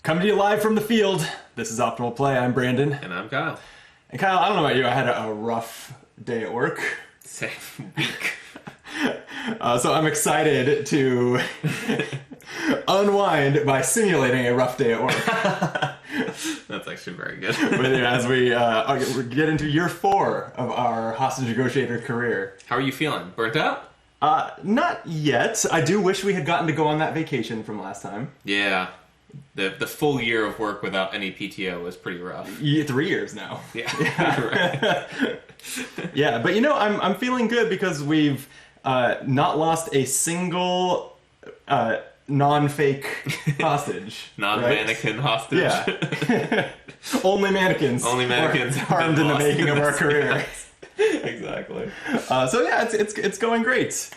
Coming to you live from the field. This is Optimal Play. I'm Brandon. And I'm Kyle. And Kyle, I don't know about you, I had a rough day at work. Same week. So I'm excited to unwind by simulating a rough day at work. That's actually very good. As we get into year 4 of our hostage negotiator career. How are you feeling? Burnt out? Not yet. I do wish we had gotten to go on that vacation from last time. Yeah. The full year of work without any PTO was pretty rough. 3 years now. Yeah. Right. Yeah, but I'm feeling good because we've not lost a single non-fake hostage. Non-mannequin hostage. Yeah. Only mannequins. Only mannequins were harmed in the making of our career. Exactly. So yeah, it's going great.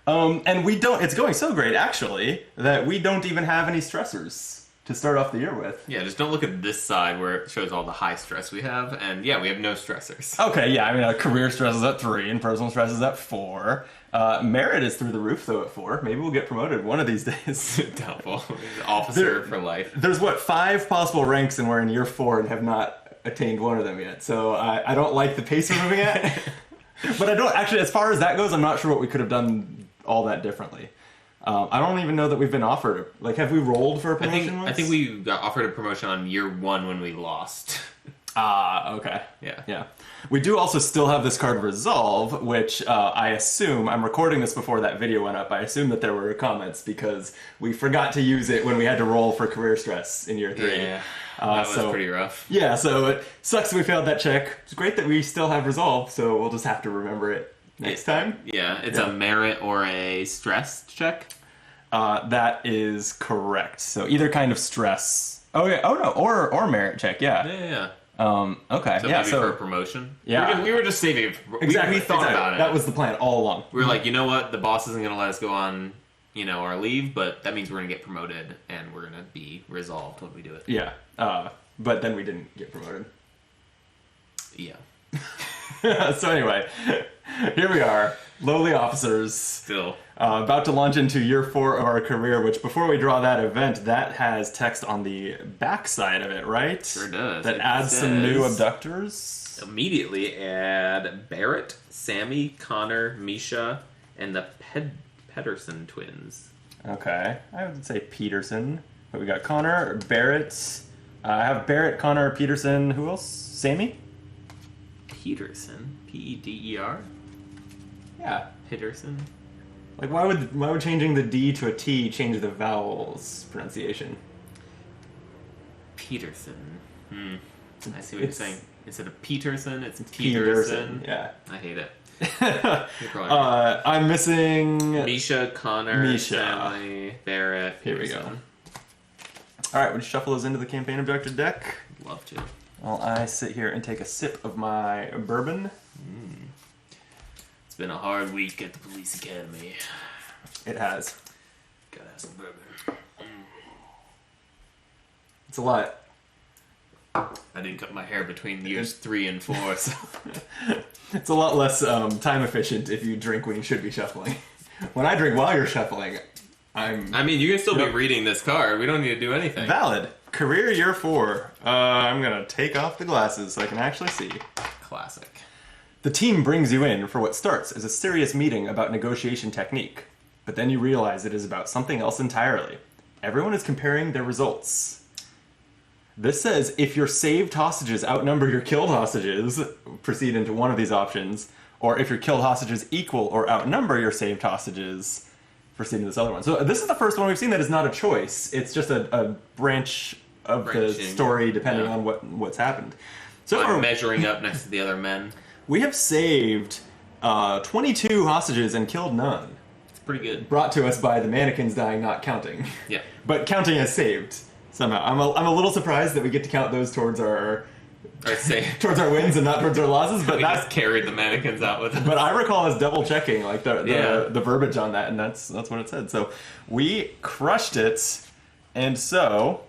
And it's going so great actually that we don't even have any stressors to start off the year with. Yeah, just don't look at this side where it shows all the high stress we have, and yeah, we have no stressors. Okay, yeah, I mean, career stress is at 3 and personal stress is at 4. Merit is through the roof though at 4. Maybe we'll get promoted one of these days. Doubtful. Officer for life. There's 5 possible ranks, and we're in year 4 and have not attained one of them yet. So I don't like the pace we're moving at. But I don't actually, as far as that goes, I'm not sure what we could have done all that differently. I don't even know that we've been offered. Like, have we rolled for a promotion once? I think we got offered a promotion on year 1 when we lost. Okay. Yeah. We do also still have this card Resolve, which I assume, I'm recording this before that video went up, I assume that there were comments because we forgot to use it when we had to roll for career stress in year 3. Yeah, that was pretty rough. Yeah, so it sucks that we failed that check. It's great that we still have Resolve, so we'll just have to remember it next time. Yeah, it's a merit or a stress check. That is correct. So either kind of stress. Oh yeah. Oh no. Or merit check. Yeah. Yeah. Okay. So yeah. maybe for a promotion. Yeah. We were just saving it. Exactly. We thought about it. That was the plan all along. We were like, you know what? The boss isn't going to let us go on, our leave, but that means we're going to get promoted and we're going to be resolved when we do it. Yeah. But then we didn't get promoted. Yeah. So anyway, here we are, lowly officers. Still. About to launch into year 4 of our career, which before we draw that event, that has text on the back side of it, right? Sure does. That adds some new abductors. Immediately add Barrett, Sammy, Connor, Misha, and the Pedersen twins. Okay, I would say Peterson. But we got Connor, Barrett. I have Barrett, Connor, Peterson. Who else? Sammy? Peterson? P-E-D-E-R? Yeah. Peterson? Like, why would changing the D to a T change the vowels pronunciation? Peterson. I see what you're saying. Instead of Peterson, it's Peterson. Peterson. Yeah. I hate it. I'm missing Misha, Connor, Misha. Stanley, Barrett, Peterson. Here we go. Alright, would you shuffle those into the campaign objective deck? Love to. While I sit here and take a sip of my bourbon. It's been a hard week at the police academy. It has. Gotta have some bourbon. It's a lot. I didn't cut my hair between years 3 and 4, so... It's a lot less time efficient if you drink when you should be shuffling. When I drink while you're shuffling, I mean, you can still be reading this card. We don't need to do anything. Valid. Career year 4. I'm gonna take off the glasses so I can actually see. Classic. The team brings you in for what starts as a serious meeting about negotiation technique, but then you realize it is about something else entirely. Everyone is comparing their results. This says if your saved hostages outnumber your killed hostages, proceed into one of these options, or if your killed hostages equal or outnumber your saved hostages, proceed to this other one. So this is the first one we've seen that is not a choice. It's just a branch of the story depending on what's happened. So like measuring up next to the other men. We have saved 22 hostages and killed none. It's pretty good. Brought to us by the mannequins dying, not counting. Yeah. But counting as saved somehow. I'm a little surprised that we get to count those towards our towards our wins and not towards our losses. But we just carried the mannequins out with us. But I recall us double checking like the verbiage on that, and that's what it said. So we crushed it, and so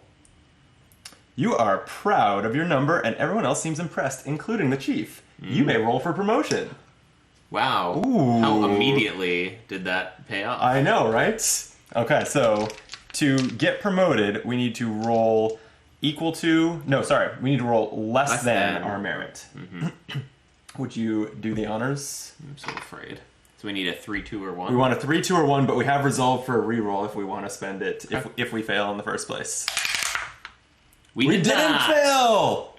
you are proud of your number, and everyone else seems impressed, including the chief. You may roll for promotion. Wow. Ooh. How immediately did that pay off? I know, right? Okay, so to get promoted, we need to roll equal to... No, sorry. We need to roll less than our merit. Mm-hmm. Would you do the honors? I'm so afraid. So we need a 3, 2, or 1? We want a 3, 2, or 1, but we have resolve for a reroll if we want to spend it, if we fail in the first place. We didn't fail!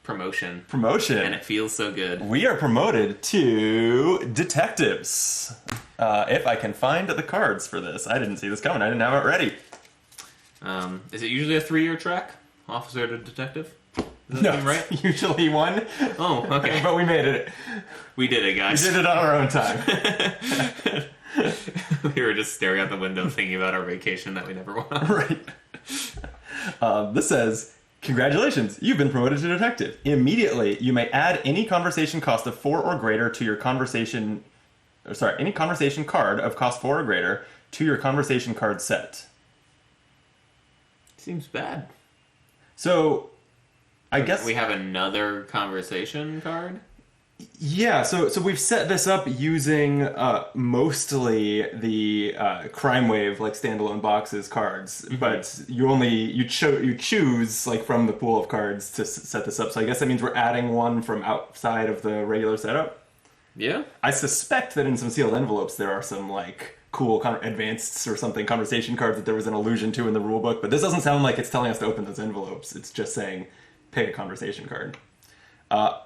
Promotion. Promotion. And it feels so good. We are promoted to detectives. If I can find the cards for this. I didn't see this coming. I didn't have it ready. Is it usually a 3-year track? Officer to detective? Is that No, right? usually 1. Oh, okay. But we made it. We did it, guys. We did it on our own time. We were just staring out the window thinking about our vacation that we never went on. Right. This says, congratulations, you've been promoted to detective. Immediately, you may add any conversation cost of 4 or greater to your conversation... any conversation card of cost 4 or greater to your conversation card set. Seems bad. So, I guess... We have another conversation card? Yeah, so we've set this up using mostly the Crime Wave, like, standalone boxes cards, but you choose, like, from the pool of cards to set this up, so I guess that means we're adding one from outside of the regular setup. Yeah. I suspect that in some sealed envelopes there are some, like, cool advanced or something conversation cards that there was an allusion to in the rulebook, but this doesn't sound like it's telling us to open those envelopes. It's just saying, pick a conversation card.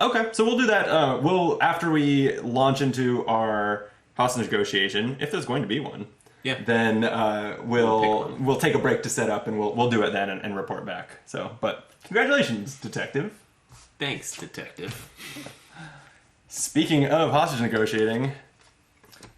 Okay, so we'll do that. After we launch into our hostage negotiation, if there's going to be one, then we'll take a break to set up, and we'll do it then and report back. So, but congratulations, detective. Thanks, detective. Speaking of hostage negotiating,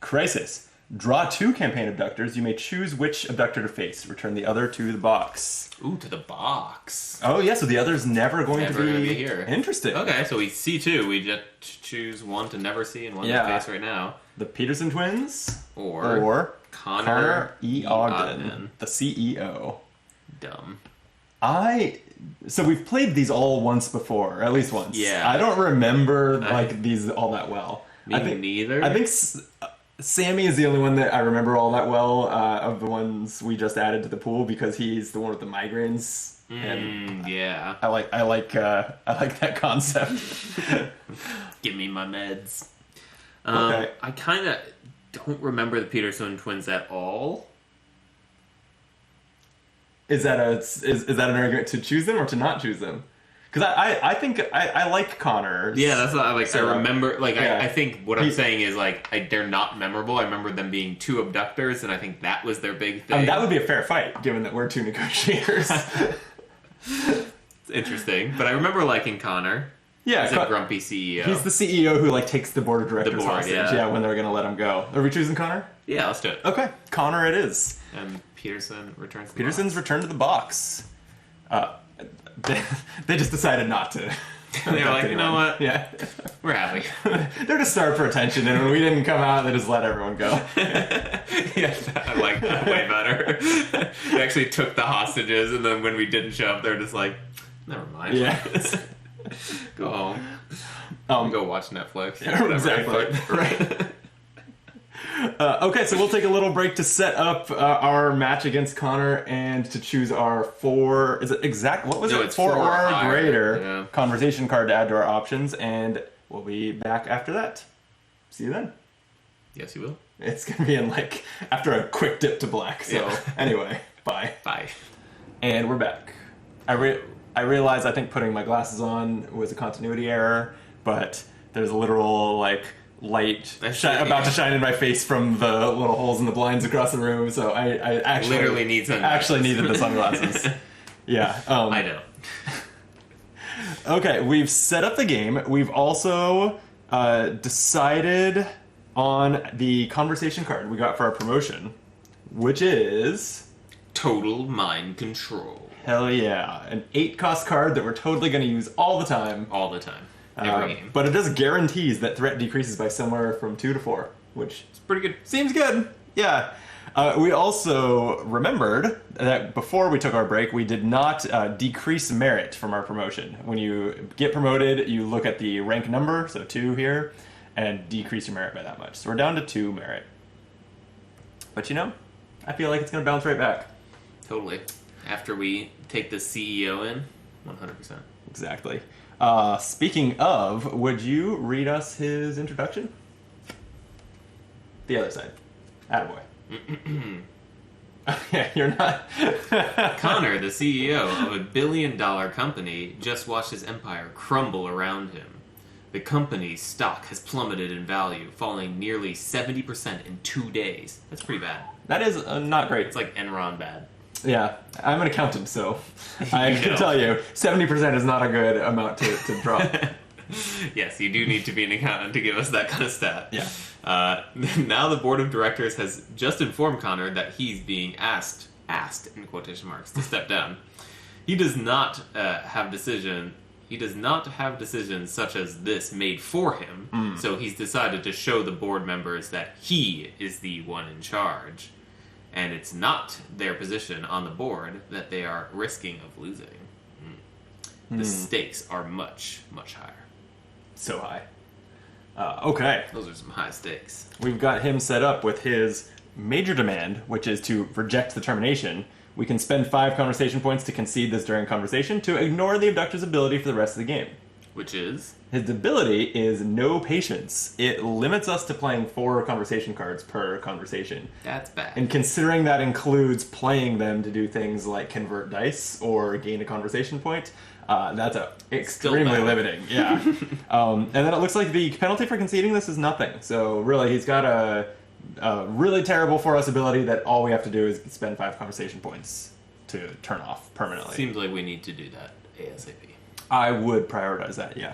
crisis. Draw 2 campaign abductors. You may choose which abductor to face. Return the other to the box. Ooh, to the box. Oh, yeah, so the other's never going to be here. Interesting. Okay, so we see 2. We just choose one to never see and one to face right now. The Peterson twins or Connor E. Ogden, the CEO. Dumb. So we've played these all once before, at least once. Yeah. I don't remember these all that well. Neither. I think Sammy is the only one that I remember all that well of the ones we just added to the pool because he's the one with the migraines. And yeah. I like that concept. Give me my meds. Okay. I kind of don't remember the Peterson twins at all. Is that an argument to choose them or to not choose them? Because I think I like Connor. Yeah, that's what I remember. Like, yeah. I think what I'm saying is, like, they're not memorable. I remember them being 2 abductors, and I think that was their big thing. That would be a fair fight, given that we're 2 negotiators. It's interesting. But I remember liking Connor. Yeah, he's a grumpy CEO. He's the CEO who, like, takes the board of directors hostage. Yeah, when they're going to let him go. Are we choosing Connor? Yeah, let's do it. Okay, Connor it is. And Peterson returns to the Peterson's box. return to the box. They just decided not to. They were like, you know what? Yeah. We're happy. They're just starved for attention, and when we didn't come out, they just let everyone go. Yeah, I like that way better. They actually took the hostages, and then when we didn't show up, they're just like, never mind. Yeah. Go home. Go watch Netflix. Yeah, exactly. Right. Okay, so we'll take a little break to set up our match against Connor and to choose our 4... Is it exact? What was it? It's 4 or greater yeah. conversation card to add to our options, and we'll be back after that. See you then. Yes, you will. It's going to be in, like, after a quick dip to black. So, anyway, bye. Bye. And we're back. I realized I think putting my glasses on was a continuity error, but there's a literal, like, light about to shine in my face from the little holes in the blinds across the room, so I actually literally needed the sunglasses. Yeah. I know. Okay, we've set up the game. We've also decided on the conversation card we got for our promotion, which is... Total Mind Control. Hell yeah. An 8-cost card that we're totally going to use all the time. All the time. Every game. But it does guarantees that threat decreases by somewhere from 2 to 4, which It's pretty good. seems good. Yeah. We also remembered that before we took our break, we did not decrease merit from our promotion. When you get promoted, you look at the rank number, so 2 here, and decrease your merit by that much. So we're down to 2 merit. But you know, I feel like it's going to bounce right back. Totally. after we take the CEO in. 100%. Exactly. Speaking of, would you read us his introduction? The other side. Attaboy. Yeah, you're not. Connor, the CEO of a billion-dollar company, just watched his empire crumble around him. The company's stock has plummeted in value, falling nearly 70% in 2 days. That's pretty bad. That is not great. It's like Enron bad. Yeah, I'm an accountant, so I can tell you, 70% is not a good amount to drop. Yes, you do need to be an accountant to give us that kind of stat. Yeah. Now the board of directors has just informed Connor that he's being asked in quotation marks, to step down. He does not have decisions such as this made for him, so he's decided to show the board members that he is the one in charge. And it's not their position on the board that they are risking of losing. The stakes are much, much higher. So high. Okay. Those are some high stakes. We've got him set up with his major demand, which is to reject the termination. We can spend 5 conversation points to concede this during conversation to ignore the abductor's ability for the rest of the game. Which is? His ability is no patience. It limits us to playing 4 conversation cards per conversation. That's bad. And considering that includes playing them to do things like convert dice or gain a conversation point, that's extremely limiting. Yeah. And then it looks like the penalty for conceding this is nothing. So really, he's got a really terrible for us ability that all we have to do is spend 5 conversation points to turn off permanently. Seems like we need to do that ASAP. I would prioritize that, yeah.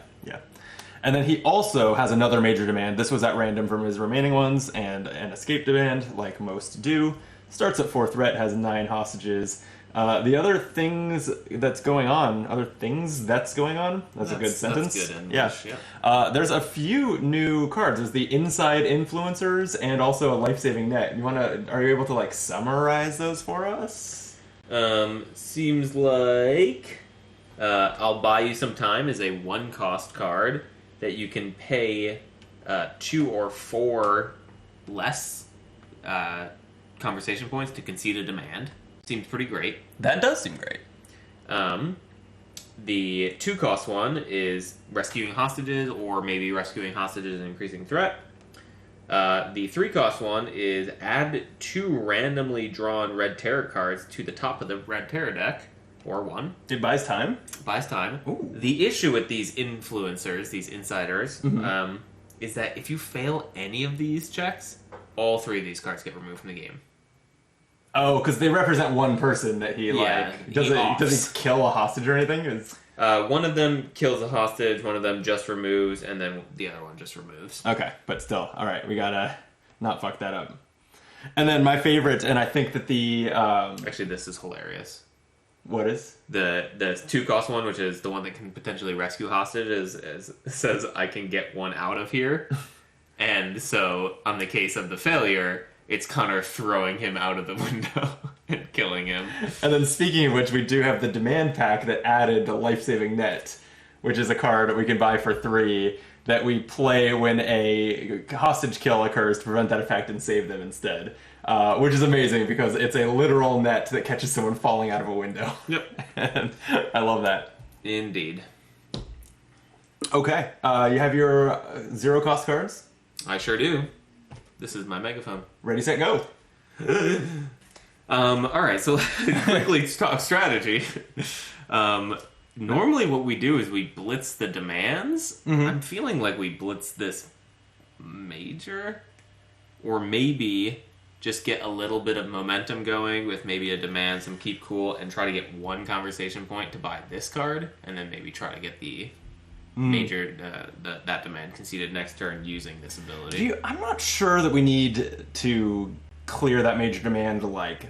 And then he also has another major demand. This was at random from his remaining ones, and an escape demand, like most do. Starts at 4 threat, has 9 hostages. The other things that's going on, that's a good sentence. That's good English, yeah. There's a few new cards. There's the inside influencers and also a life-saving net. Are you able to summarize those for us? Seems like I'll Buy You Some Time is a 1-cost card that you can pay 2 or 4 less conversation points to concede a demand. Seems pretty great. That does seem great. The 2-cost one is rescuing hostages, or maybe rescuing hostages and increasing threat. The 3-cost one is add 2 randomly drawn Red Terror cards to the top of the Red Terror deck, or 1. It buys time. Buys time. Ooh. The issue with these influencers, these insiders, is that if you fail any of these checks, all 3 of these cards get removed from the game. Oh, because they represent one person that he does he kill a hostage or anything? One of them kills a hostage, one of them just removes, and then the other one just removes. Okay, but still, all right, we gotta not fuck that up. And then my favorite, and I think that the actually, this is hilarious. What is the 2-cost one, which is the one that can potentially rescue hostages, says I can get one out of here, and so on the case of the failure, it's Connor throwing him out of the window and killing him. And then speaking of which, we do have the demand pack that added the life-saving net, which is a card that we can buy for 3 that we play when a hostage kill occurs to prevent that effect and save them instead. Which is amazing because it's a literal net that catches someone falling out of a window. Yep. And I love that. Indeed. Okay. You have your 0-cost cards? I sure do. This is my megaphone. Ready, set, go. Alright, so quickly talk strategy. Normally what we do is we blitz the demands. I'm feeling like we blitz this major. Or maybe just get a little bit of momentum going with maybe a demand, some keep cool, and try to get 1 conversation point to buy this card, and then maybe try to get the major that demand conceded next turn using this ability. I'm not sure that we need to clear that major demand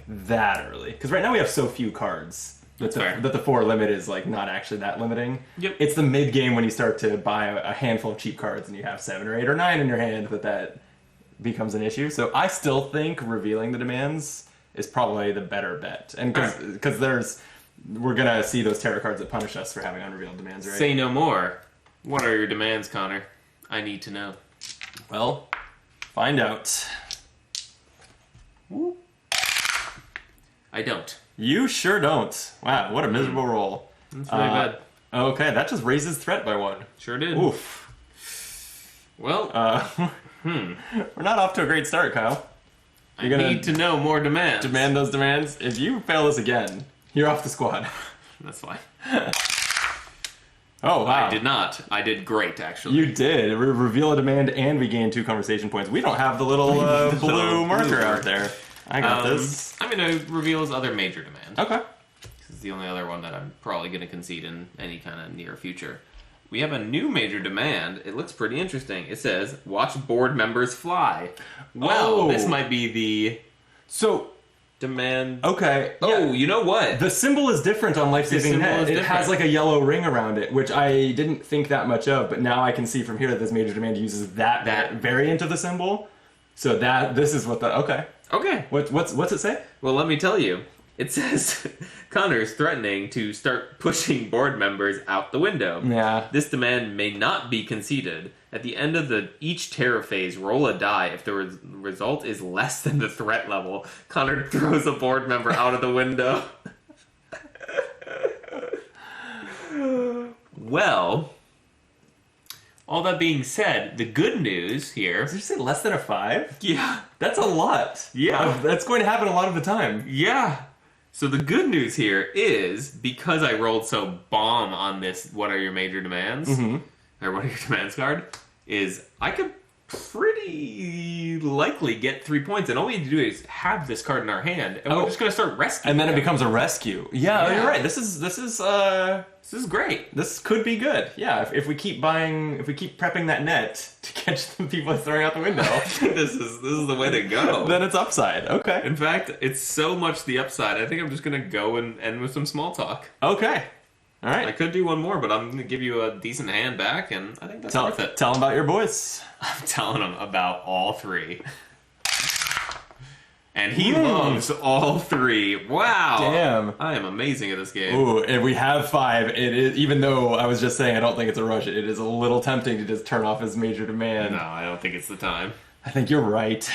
that early, because right now we have so few cards that the 4 limit is not actually that limiting. Yep. It's the mid game when you start to buy a handful of cheap cards and you have 7 or 8 or 9 in your hand that becomes an issue. So I still think revealing the demands is probably the better bet, and because we're gonna see those tarot cards that punish us for having unrevealed demands, right? Say no more. What are your demands, Connor? I need to know. Well, find out. I don't. You sure don't. Wow, what a miserable roll. That's really bad. Okay, that just raises threat by 1. Sure did. Oof. Well, we're not off to a great start, Kyle. I need to know more demands. Demand those demands. If you fail this again, you're off the squad. That's fine. Oh, wow. I did not. I did great, actually. You did. Reveal a demand and we gain 2 conversation points. We don't have the little blue marker out there. I got this. I'm going to reveal his other major demand. Okay. This is the only other one that I'm probably going to concede in any kind of near future. We have a new major demand. It looks pretty interesting. It says, watch board members fly. Well, this might be the demand. Okay. Oh, you know what? The symbol is different on Life Saving Net. It has like a yellow ring around it, which I didn't think that much of, but now I can see from here that this major demand uses that variant of the symbol. So this is what okay. Okay. What's it say? Well, let me tell you. It says Connor's threatening to start pushing board members out the window. Yeah. This demand may not be conceded. At the end of each terror phase, roll a die. If the result is less than the threat level, Connor throws a board member out of the window. Well, all that being said, the good news here... Did you say less than a 5? Yeah. That's a lot. Yeah. That's going to happen a lot of the time. Yeah. So the good news here is, because I rolled so bomb on this what are your major demands, or what are your demands card, is I could pretty likely get 3 points, and all we need to do is have this card in our hand, and we're just going to start rescuing. And then it becomes a rescue. Yeah, you're right. This is great. This could be good. Yeah, if we keep prepping that net to catch the people throwing out the window, this is the way to go. Then it's upside. Okay. In fact, it's so much the upside. I think I'm just going to go and end with some small talk. Okay. All right. I could do one more, but I'm going to give you a decent hand back, and I think that's worth it. Tell them about your boys. I'm telling them about all 3. And he loves all 3. Wow. Damn. I am amazing at this game. Ooh, if we have 5, it is, even though I was just saying I don't think it's a rush, it is a little tempting to just turn off his major demand. No, I don't think it's the time. I think you're right.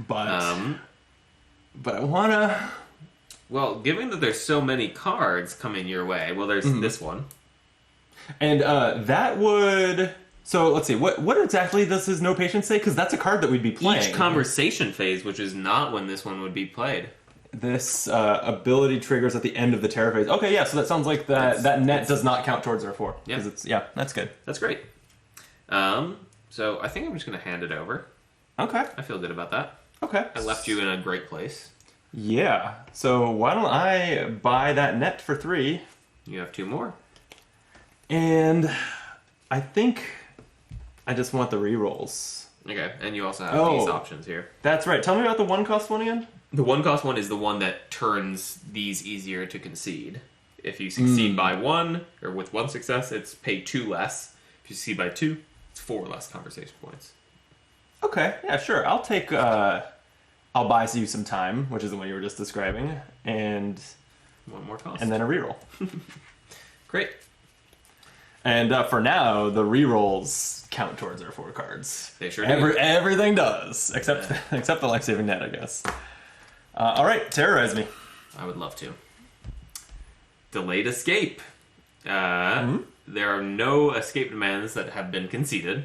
But I wanna... Well, given that there's so many cards coming your way, well, there's this one. And that would... So, let's see, what exactly does his No Patience say? Because that's a card that we'd be playing. Each conversation phase, which is not when this one would be played. This ability triggers at the end of the terror phase. Okay, yeah, so that sounds like that net does not count towards our 4. Yeah. That's good. That's great. So I think I'm just going to hand it over. Okay. I feel good about that. Okay. I left you in a great place. Yeah. So why don't I buy that net for 3? You have 2 more. And I think I just want the rerolls. Okay, and you also have these options here. That's right. Tell me about the 1-cost one again. The 1-cost one is the one that turns these easier to concede. If you succeed by 1, or with 1 success, it's pay 2 less. If you succeed by 2, it's 4 less conversation points. Okay, yeah, sure. I'll take... I'll buy you some time, which is the one you were just describing, and... 1 more cost. And then a reroll. Great. And for now, the rerolls count towards our 4 cards. They sure do. Everything does, except the life-saving net, I guess. All right, terrorize me. I would love to. Delayed escape. There are no escape demands that have been conceded.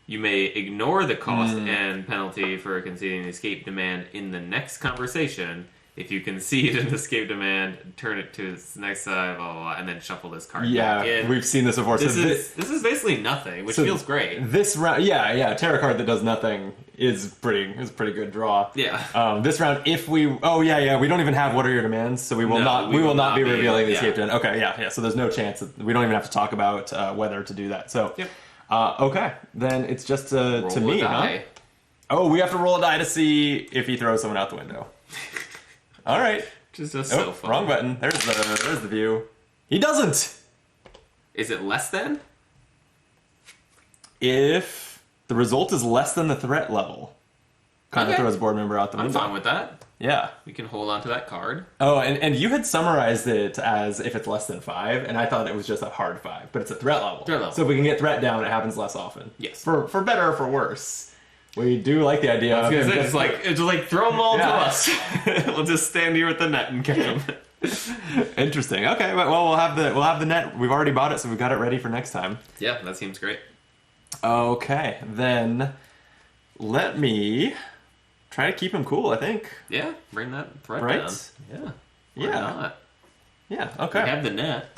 You may ignore the cost and penalty for conceding the escape demand in the next conversation. If you concede an escape demand, turn it to its next side, blah, blah, blah, and then shuffle this card back in. Yeah, we've seen this before. This is basically nothing, which feels great. This round, a tarot card that does nothing is pretty good draw. Yeah. This round, if we, we don't even have what are your demands, so we will not be revealing the escape demand. Okay, yeah. So there's no chance that we don't even have to talk about whether to do that. So, okay, then it's just to me, huh? Oh, we have to roll a die to see if he throws someone out the window. All right. Just so fun. Wrong button. There's the view. He doesn't. Is it less than? If the result is less than the threat level, kind of throws a board member out the window. I'm fine with that. Yeah. We can hold on to that card. Oh, and you had summarized it as if it's less than 5, and I thought it was just a hard 5, but it's a threat level. Threat level. So if we can get threat down, it happens less often. Yes. For better or for worse. We do like the idea of him It's like throw them all to Yeah. us. We'll just stand here with the net and catch them. Interesting. Okay, well we'll have the net. We've already bought it, so we've got it ready for next time. Yeah, that seems great. Okay, then let me try to keep him cool. I think. Yeah, bring that threat Right? down. Yeah. Why Yeah. not? Yeah. We Okay. have the net.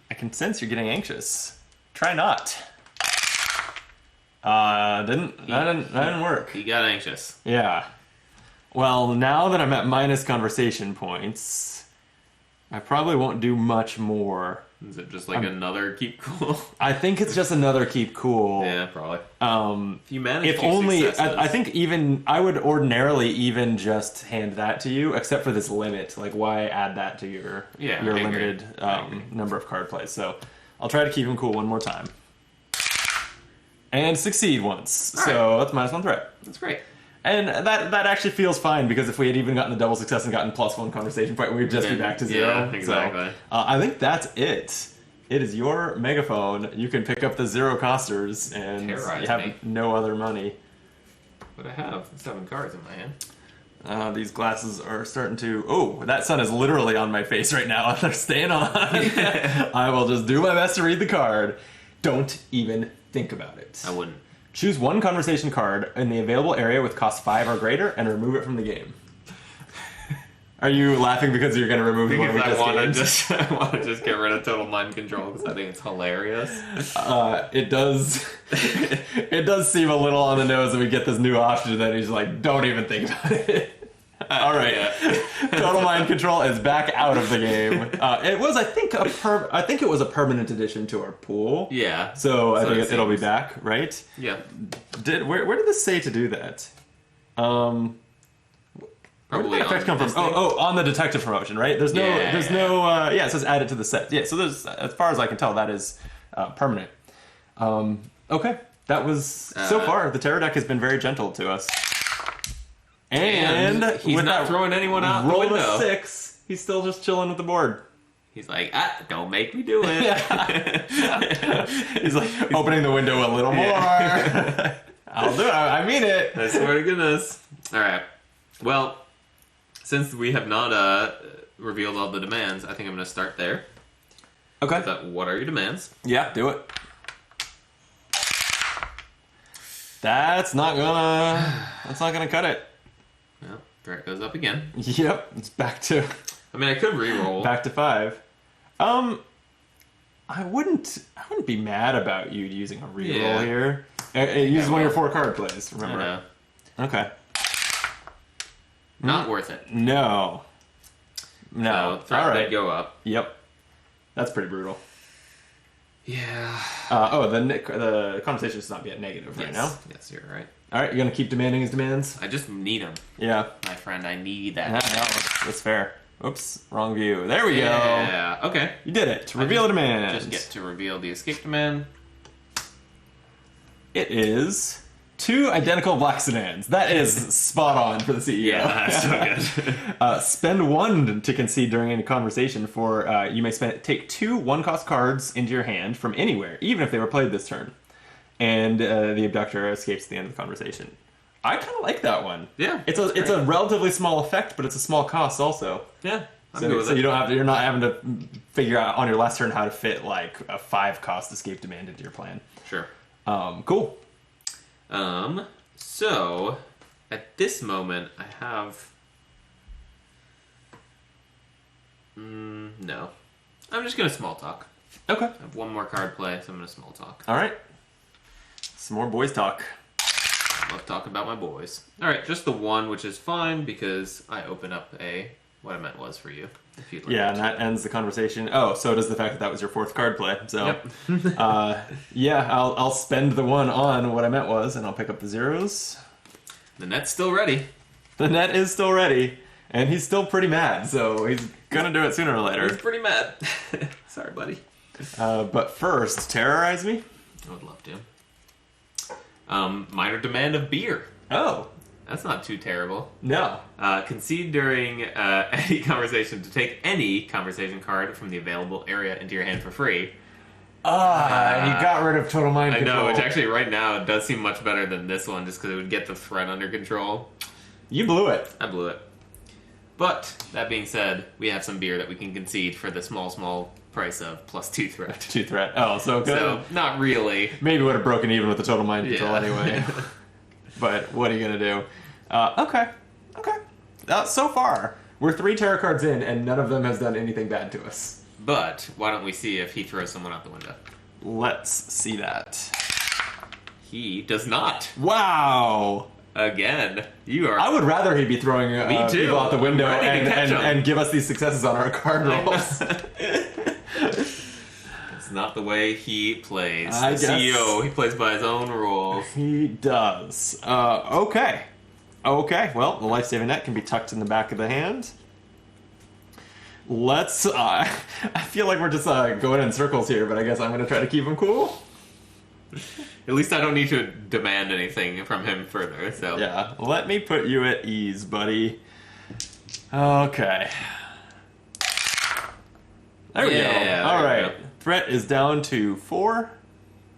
I can sense you're getting anxious. Try not. That didn't work. He got anxious. Yeah. Well, now that I'm at minus conversation points, I probably won't do much more. Is it just like another keep cool? I think it's just another keep cool. Yeah, probably. If you If manage two only, successes, I think even, I would ordinarily even just hand that to you, except for this limit. Like, why add that to your Yeah, I agree. limited number of card plays? So, I'll try to keep him cool one more time. And succeed once. All So, that's minus one threat. That's great. And that actually feels fine, because if we had even gotten a double success and gotten +1 conversation point, we'd just be back to 0. Yeah, exactly. So, I think that's it. It is your megaphone. You can pick up the 0 costers, and Terrorize you have me. no other money. But I have 7 cards in my hand. These glasses are starting to... Oh, that sun is literally on my face right now. They're staying on. I will just do my best to read the card. Don't even think about it. I wouldn't. Choose one conversation card in the available area with cost 5 or greater and remove it from the game. Are you laughing because you're going to remove the one we Because just gained? I want to just get rid of total mind control because I think it's hilarious. It does. It does seem a little on the nose that we get this new option, and then he's like, "Don't even think about it." All right, total mind control is back out of the game. It was, I think, I think it was a permanent addition to our pool. Yeah. So I think it it'll be seems. back, right? Yeah. Where did this say to do that? Where did Probably that effect come from? this thing. On the detective promotion, right? There's no, it says add it to the set. Yeah, so there's, as far as I can tell, that is permanent. Okay, that was, so far, the Terror deck has been very gentle to us. And he's with not that throwing anyone out the roll window. of 6, he's still just chilling with the board. He's like, don't make me do it. He's like opening the window a little more. I'll do it, I mean it. I swear to goodness. Alright. Well, since we have not revealed all the demands, I think I'm going to start there. Okay. What are your demands? Yeah, do it. That's not gonna cut it. Well, threat goes up again. Yep, it's back to I mean, I could re-roll. back to 5. I wouldn't be mad about you using a reroll Yeah. here. It uses one of your 4 card plays, I remember? know. Okay. Not worth it. No. So, threat All right. did go up. Yep. That's pretty brutal. Yeah. The conversation is not yet negative right now. Yes, you're right. All right, you're gonna keep demanding his demands. I just need them, Yeah. my friend. I need Yeah, that. that's fair. Oops, wrong view. There we go. Yeah. Okay. You did it. Reveal a demand. Just get to reveal the escape demand. It is 2 identical black sedans. That is spot on for the CEO. Yeah, that's so good. Spend 1 to concede during any conversation. You may take 2 1-cost cards into your hand from anywhere, even if they were played this turn. And the abductor escapes at the end of the conversation. I kind of like that one. Yeah, It's a relatively small effect, but it's a small cost also. Yeah. I'm So, good with so it. you're not having to figure out on your last turn how to fit like a 5-cost escape demand into your plan. Sure. Cool. So, at this moment, I have... no. I'm just going to small talk. Okay. I have 1 more card play, so I'm going to small talk. All right. Some more boys talk. Love talking about my boys. Alright, just the 1, which is fine, because I open up what I meant was for you. If you'd like Yeah, to. and that ends the conversation. Oh, so does the fact that was your 4th card play. So, Yep. yeah, I'll spend the 1 on what I meant was, and I'll pick up the 0s. The net's still ready. The net is still ready, and he's still pretty mad, so he's gonna do it sooner or He's later. pretty mad. Sorry, buddy. But first, terrorize me? I would love to. Minor demand of beer. Oh, That's not too terrible. no. Concede during any conversation to take any conversation card from the available area into your hand for free. And you got rid of total mind I control. know, which actually right now it does seem much better than this one, just because it would get the threat under control. You blew it. I blew it. But, that being said, we have some beer that we can concede for the small price of +2 threat. 2 threat. Oh, so good. So, not really. Maybe would have broken even with the total mind control anyway. But what are you going to do? Okay. So far, we're 3 tarot cards in, and none of them has done anything bad to us. But, why don't we see if he throws someone out the window? Let's see that. He does not. Wow! Again, you are... I would rather he be throwing Me too. people out the window I'm ready to catch 'em. and give us these successes on our card rolls. It's not the way he plays. I The guess. CEO, he plays by his own rules. He does. Okay. Well, the life-saving net can be tucked in the back of the hand. Let's... I feel like we're just going in circles here, but I guess I'm going to try to keep him cool. At least I don't need to demand anything from him further, so... Yeah, let me put you at ease, buddy. Okay. There we go. Yeah, All there we right. go. Threat is down to 4.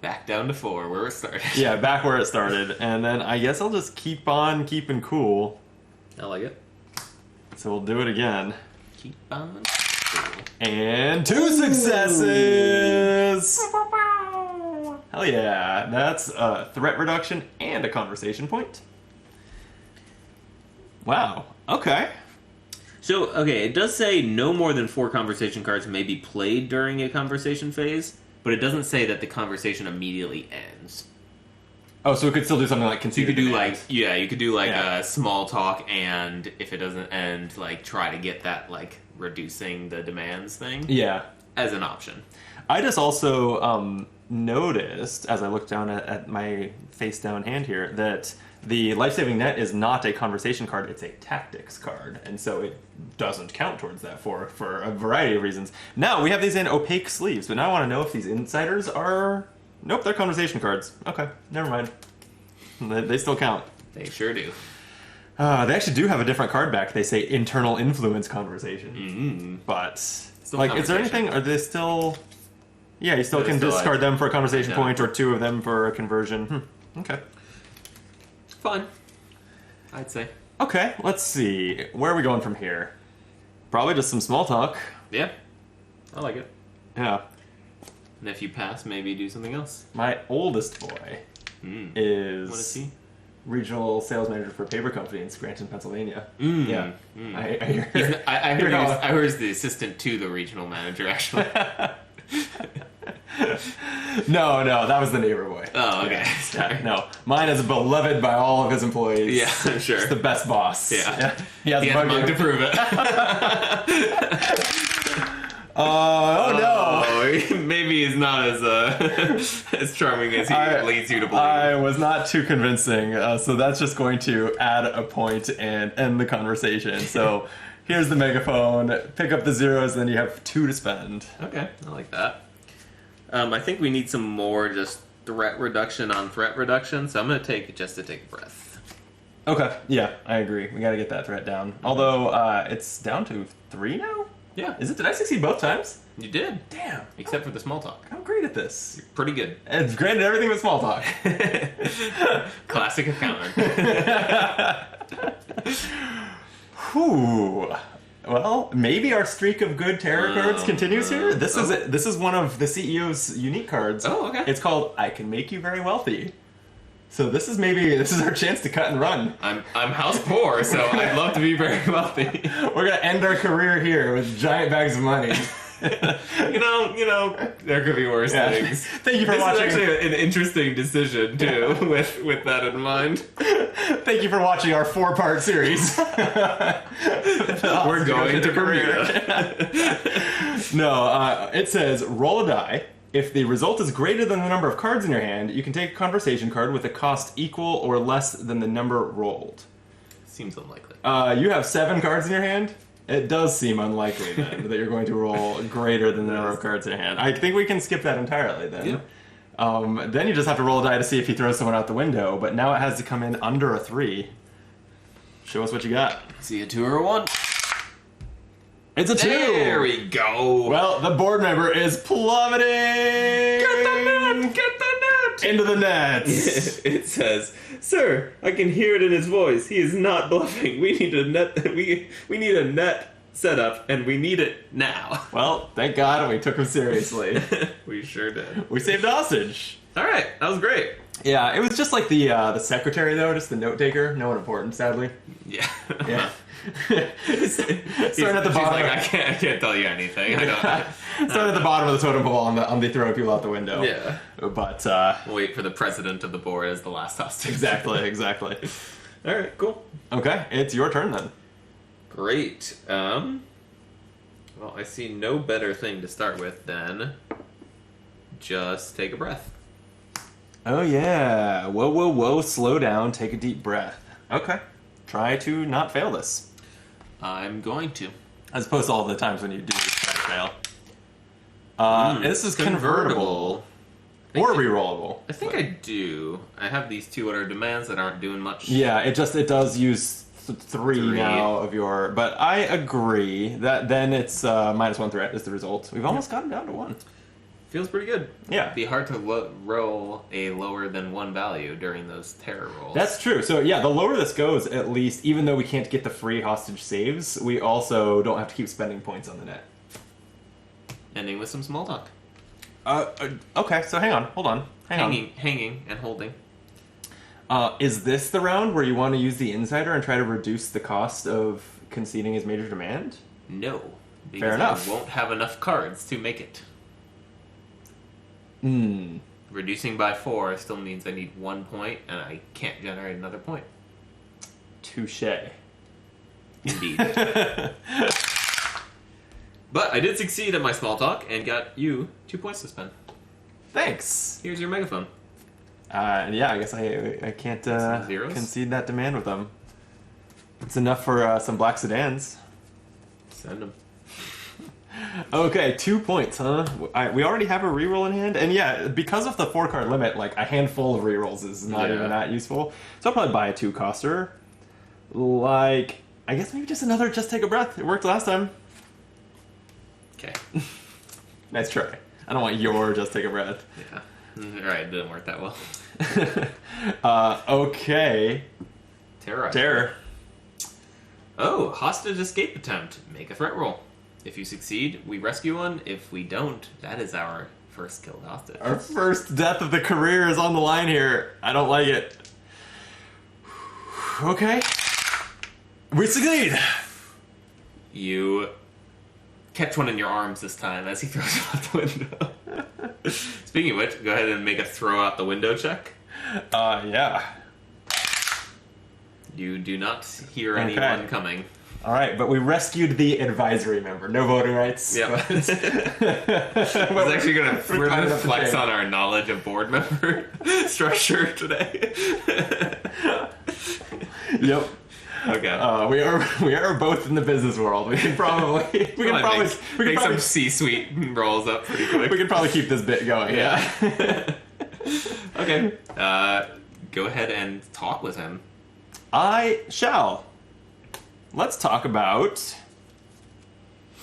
Back down to 4, where we started. Yeah, back where it started. And then I guess I'll just keep on keeping cool. I like it. So we'll do it again. Keep on. And 2 successes! Hell yeah. That's a threat reduction and a conversation point. Wow. Okay. So, okay, it does say no more than 4 conversation cards may be played during a conversation phase, but it doesn't say that the conversation immediately ends. Oh, so it could still do something like So you concede could do demands. like, yeah, you could do like Yeah. a small talk, and if it doesn't end, like try to get that like reducing the demands thing Yeah. as an option. I just also noticed, as I looked down at my face-down hand here, that the life-saving net is not a conversation card, it's a tactics card, and so it doesn't count towards that for a variety of reasons. Now, we have these in opaque sleeves, but now I want to know if these insiders are... Nope, they're conversation cards. Okay, never mind. They still count. They sure do. They actually do have a different card back. They say internal influence conversation. Mm-hmm. But, Still like, is there conversation. anything... Are they still... Yeah, you still They're can still discard them for a conversation Yeah. point, or 2 of them for a conversion. Okay. Fun, I'd say. Okay, let's see. Where are we going from here? Probably just some small talk. Yeah, I like it. Yeah. And if you pass, maybe do something else. My oldest boy is... What is he? Regional sales manager for a paper company in Scranton, Pennsylvania. Mm. Yeah. Mm. I hear... I heard he's the assistant to the regional manager, actually. No, that was the neighbor boy. Oh, okay. Yeah. Sorry. No, mine is beloved by all of his employees. Yeah, I'm sure. He's the best boss. Yeah. He has He a has a bug mug to in. prove it. Oh no! Oh, maybe he's not as as charming as he leads you to believe. I was not too convincing, so that's just going to add a point and end the conversation. So here's the megaphone. Pick up the zeros, then you have 2 to spend. Okay, I like that. I think we need some more just threat reduction on threat reduction, so I'm going to take a breath. Okay, yeah, I agree. We got to get that threat down. Although it's down to 3 now. Yeah. Is it? Did I succeed both times? You did. Damn. Except for the small talk. I'm great at this. Pretty good. It's great at everything but small talk. Classic accountant. Whew. Well, maybe our streak of good tarot cards continues here. This is one of the CEO's unique cards. Oh, okay. It's called "I Can Make You Very Wealthy." So this is our chance to cut and run. I'm house poor, so I'd love to be very wealthy. We're gonna end our career here with giant bags of money. you know, there could be worse things. Thank you for watching. This is actually an interesting decision too, with that in mind. Thank you for watching our 4-part series. We're going to Bermuda. No, it says roll a die. If the result is greater than the number of cards in your hand, you can take a conversation card with a cost equal or less than the number rolled. Seems unlikely. You have 7 cards in your hand? It does seem unlikely then that you're going to roll greater than the number of cards in your hand. I think we can skip that entirely then. Yeah. Then you just have to roll a die to see if he throws someone out the window, but now it has to come in under a 3. Show us what you got. See a 2 or a 1. It's a 2! There we go! Well, the board member is plummeting! Get the net! Get the net! Into the net! It says, "Sir, I can hear it in his voice. He is not bluffing. We need a net. We need a net set up, and we need it now." Well, thank God we took him seriously. We sure did. We saved a hostage. All right, that was great. Yeah, it was just like the secretary, though, just the note taker. No one important, sadly. Yeah. Yeah. Starting at the She's bottom. like, I can't tell you anything. I don't. Starting at the bottom of the totem pole on the throwing people out the window. Yeah. But Wait for the president of the board as the last hostage. exactly. All right, cool. Okay, it's your turn then. Great. Well, I see no better thing to start with than just take a breath. Oh yeah. Whoa. Slow down. Take a deep breath. Okay. Try to not fail this. I'm going to. As opposed to all the times when you do try to fail. This is convertible. Or rerollable. I think I do. I have these two other demands that aren't doing much. Yeah, it does use three now of your... But I agree that then it's -1 threat is the result. We've almost gotten down to 1. Feels pretty good. Yeah. It'd be hard to roll a lower than 1 value during those terror rolls. That's true. So yeah, the lower this goes, at least, even though we can't get the free hostage saves, we also don't have to keep spending points on the net. Ending with some small talk. Okay, so hang on. Hold on. Hanging and holding. Is this the round where you want to use the insider and try to reduce the cost of conceding his major demand? No. Because Fair enough. I won't have enough cards to make it. Reducing by 4 still means I need 1 point, and I can't generate another point. Touché. Indeed. But I did succeed at my small talk and got you 2 points to spend. Thanks. Here's your megaphone. Yeah, I guess I can't Some zeros? concede that demand with them. It's enough for some black sedans. Send them. Okay, 2 points, huh? We already have a reroll in hand, and yeah, because of the 4-card limit, like a handful of rerolls is not even that useful. So I'll probably buy a 2-coster. Like, I guess maybe just another just take a breath. It worked last time. Okay. Nice try. I don't want your just take a breath. Yeah. Alright, it didn't work that well. Okay. Terror. Oh, hostage escape attempt. Make a threat roll. If you succeed, we rescue one. If we don't, that is our first killed hostage. Our first death of the career is on the line here. I don't like it. Okay. We succeed! You catch one in your arms this time as he throws it out the window. Speaking of which, go ahead and make a throw out the window check. Yeah. You do not hear anyone coming. Alright, but we rescued the advisory member. No voting rights. Yeah. I was actually going to flex on our knowledge of board member structure today. Yep. Okay. We are both in the business world. We can probably make some C-suite rolls up pretty quick. We can probably keep this bit going. Yeah. Okay. Go ahead and talk with him. I shall. Let's talk about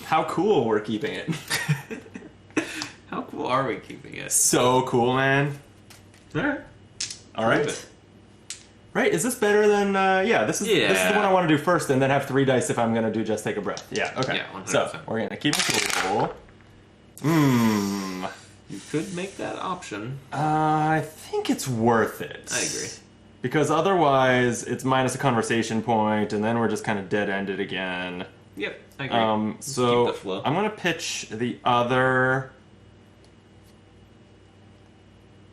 how cool we're keeping it. How cool are we keeping it? So cool, man. All right. Right, is this better than, this is the one I want to do first, and then have 3 dice if I'm going to do just take a breath. Yeah, okay. Yeah, 100%. So, we're going to keep it cool. You could make that option. I think it's worth it. I agree. Because otherwise, it's minus a conversation point, and then we're just kind of dead-ended again. Yep, I agree. So, keep the flow. I'm going to pitch the other...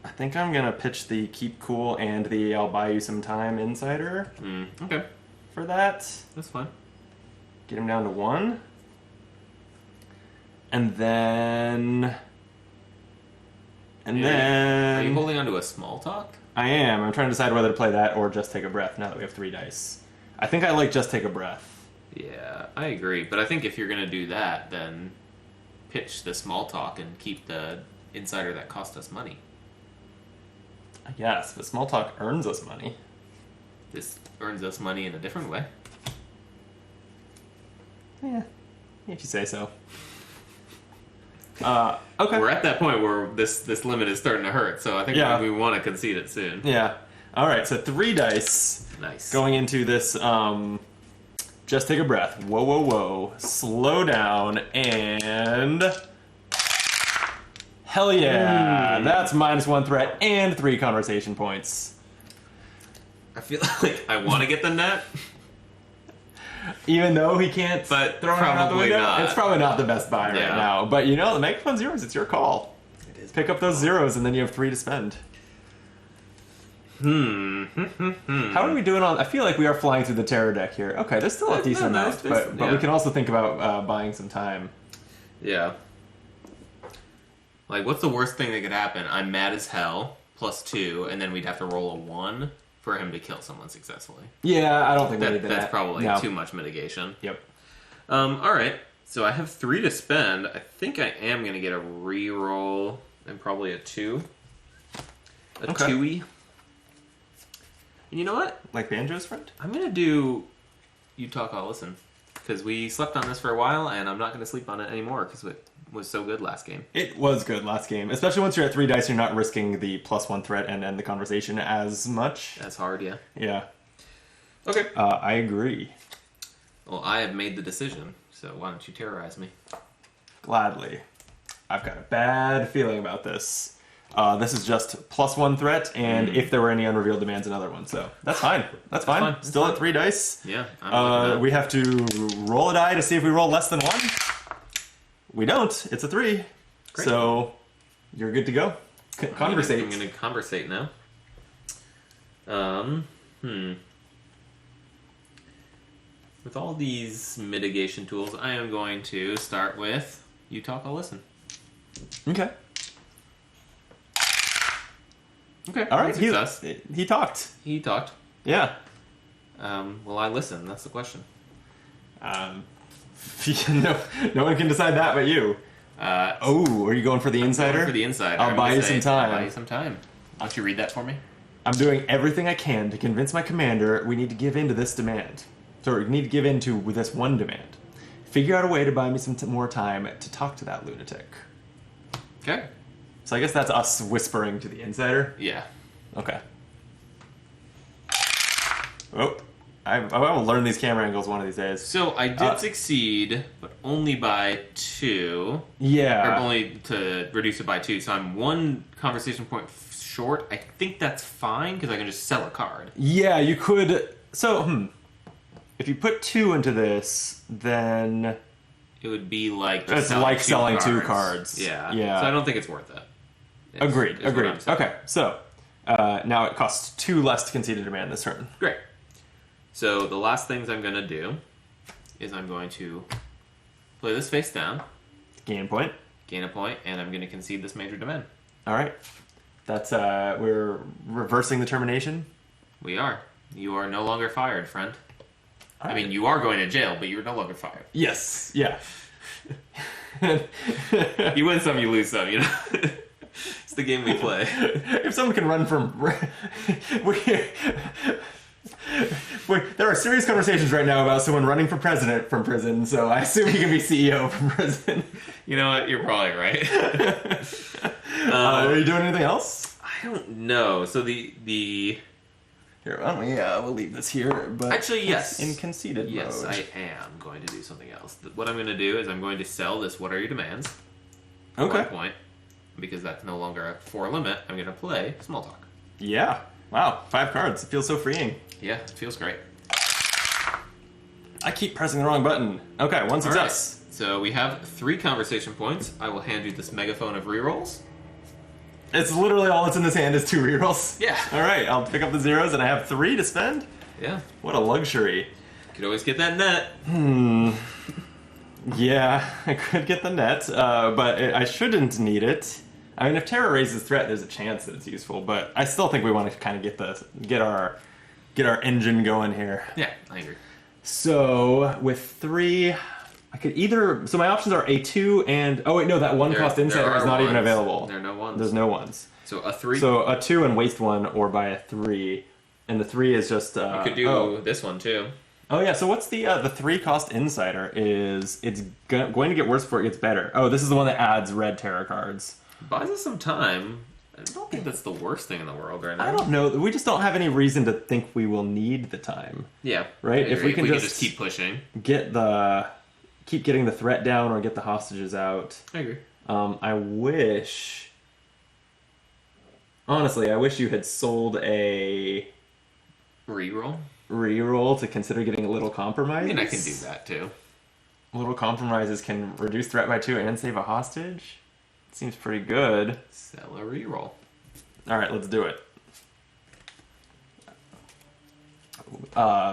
I think I'm going to pitch the keep cool and the I'll buy you some time insider. Okay. For that. That's fine. Get him down to 1. And then... Are you holding on to a small talk? I am. I'm trying to decide whether to play that or just take a breath now that we have 3 dice. I think I like just take a breath. Yeah, I agree. But I think if you're going to do that, then pitch the small talk and keep the insider that cost us money. I guess, but small talk earns us money. This earns us money in a different way. Yeah. If you say so. Okay. We're at that point where this limit is starting to hurt, so I think Yeah. we want to concede it soon. Yeah. All right, so 3 dice. Nice. Going into this, just take a breath. Whoa, whoa, whoa. Slow down, and... Hell yeah! That's -1 threat and 3 conversation points. I feel like I want to get the net. Even though he can't But throw it out the probably window, not. it's probably not the best buy right Yeah. now. But you know, the microphone's yours. It's your call. It is. Pick up those zeros, and then you have 3 to spend. How are we doing on... I feel like we are flying through the terror deck here. Okay, there's still a decent amount, but we can also think about buying some time. Yeah. Like, what's the worst thing that could happen? I'm mad as hell, +2, and then we'd have to roll a 1 for him to kill someone successfully. Yeah, I don't think we need That's that. probably No. too much mitigation. Yep. Alright, so I have 3 to spend. I think I am going to get a reroll and probably a 2. A Okay. 2-y. And you know what? Like Banjo's friend? I'm going to do You Talk, I'll Listen. Because we slept on this for a while, and I'm not going to sleep on it anymore because it was so good last game. It was good last game. Especially once you're at 3 dice, you're not risking the +1 threat and end the conversation as much. That's hard, yeah. Yeah. Okay. I agree. Well, I have made the decision, so why don't you terrorize me? Gladly. I've got a bad feeling about this. This is just +1 threat, and if there were any unrevealed demands, another one. So that's fine. That's fine. fine. That's Still fine. at 3 dice. Yeah. I'm We have to roll a die to see if we roll less than 1. We don't. It's a 3. Great. So you're good to go. Conversate. I'm going to conversate now. With all these mitigation tools, I am going to start with You Talk, I'll Listen. Okay. Okay. All right. Success. He talked. He talked. Yeah. Will I listen? That's the question. No one can decide that but you. Oh, are you going for the insider? For the insider. I'll I'm buy gonna you say, some time. I'll buy you some time. Why don't you read that for me? I'm doing everything I can to convince my commander we need to give in to this demand. Sorry, we need to give in to this one demand. Figure out a way to buy me some more time to talk to that lunatic. Okay. So I guess that's us whispering to the insider. Yeah. Okay. Oh, I will learn these camera angles one of these days. So I did succeed, but only by 2. Yeah. Or only to reduce it by 2. So I'm 1 conversation point short. I think that's fine because I can just sell a card. Yeah, you could. So, if you put 2 into this, then It would be like just it's like selling 2 cards. Yeah. Yeah. So I don't think it's worth it. Agreed. is what Agreed. I'm saying. Okay. So now it costs 2 less to concede a demand this turn. Great. So the last things I'm going to do is I'm going to play this face down, Gain point. gain a point, and I'm going to concede this major demand. All right. That's we're reversing the termination. We are. You are no longer fired, friend. All I mean, right. you are going to jail, but you're no longer fired. Yes. Yeah. You win some, you lose some, you know? It's the game we play. If someone can run from, there are serious conversations right now about someone running for president from prison. So I assume he can be CEO from prison. You know what? You're probably right. Are you doing anything else? I don't know. So the Here, why don't we? We'll leave this here. But Actually, yes. in conceded Yes, mode. I am going to do something else. What I'm going to do is I'm going to sell this What Are Your Demands? For Okay. 1 point. Because that's no longer a 4 limit. I'm going to play Small Talk. Yeah. Wow. 5 cards. It feels so freeing. Yeah, it feels great. I keep pressing the wrong button. Okay, 1 success. Alright, so we have 3 conversation points. I will hand you this megaphone of rerolls. It's literally all that's in this hand is 2 rerolls. Yeah. All right. I'll pick up the zeros, and I have 3 to spend. Yeah. What a luxury. Could always get that net. Yeah, I could get the net, but I shouldn't need it. I mean, if terror raises threat, there's a chance that it's useful, but I still think we want to kind of get our engine going here. Yeah, I agree. So with 3, I could either. So my options are a 2 and that 1 cost insider is not even ones. available. There are no ones. There's no ones. So a 3. So a 2 and waste 1, or buy a 3, and the 3 is just. you could do this one too. Oh yeah, so what's the 3-cost Insider? It's going to get worse before it gets better. Oh, this is the one that adds red tarot cards. Buys us some time. I don't think that's the worst thing in the world right now. I don't know. We just don't have any reason to think we will need the time. Yeah. Right? If we can just keep pushing. Keep getting the threat down or get the hostages out. I agree. Honestly, I wish you had sold a reroll to consider getting a little compromise. I mean, I can do that too. Little compromises can reduce threat by 2 and save a hostage. Seems pretty good. Sell a reroll. All right, let's do it.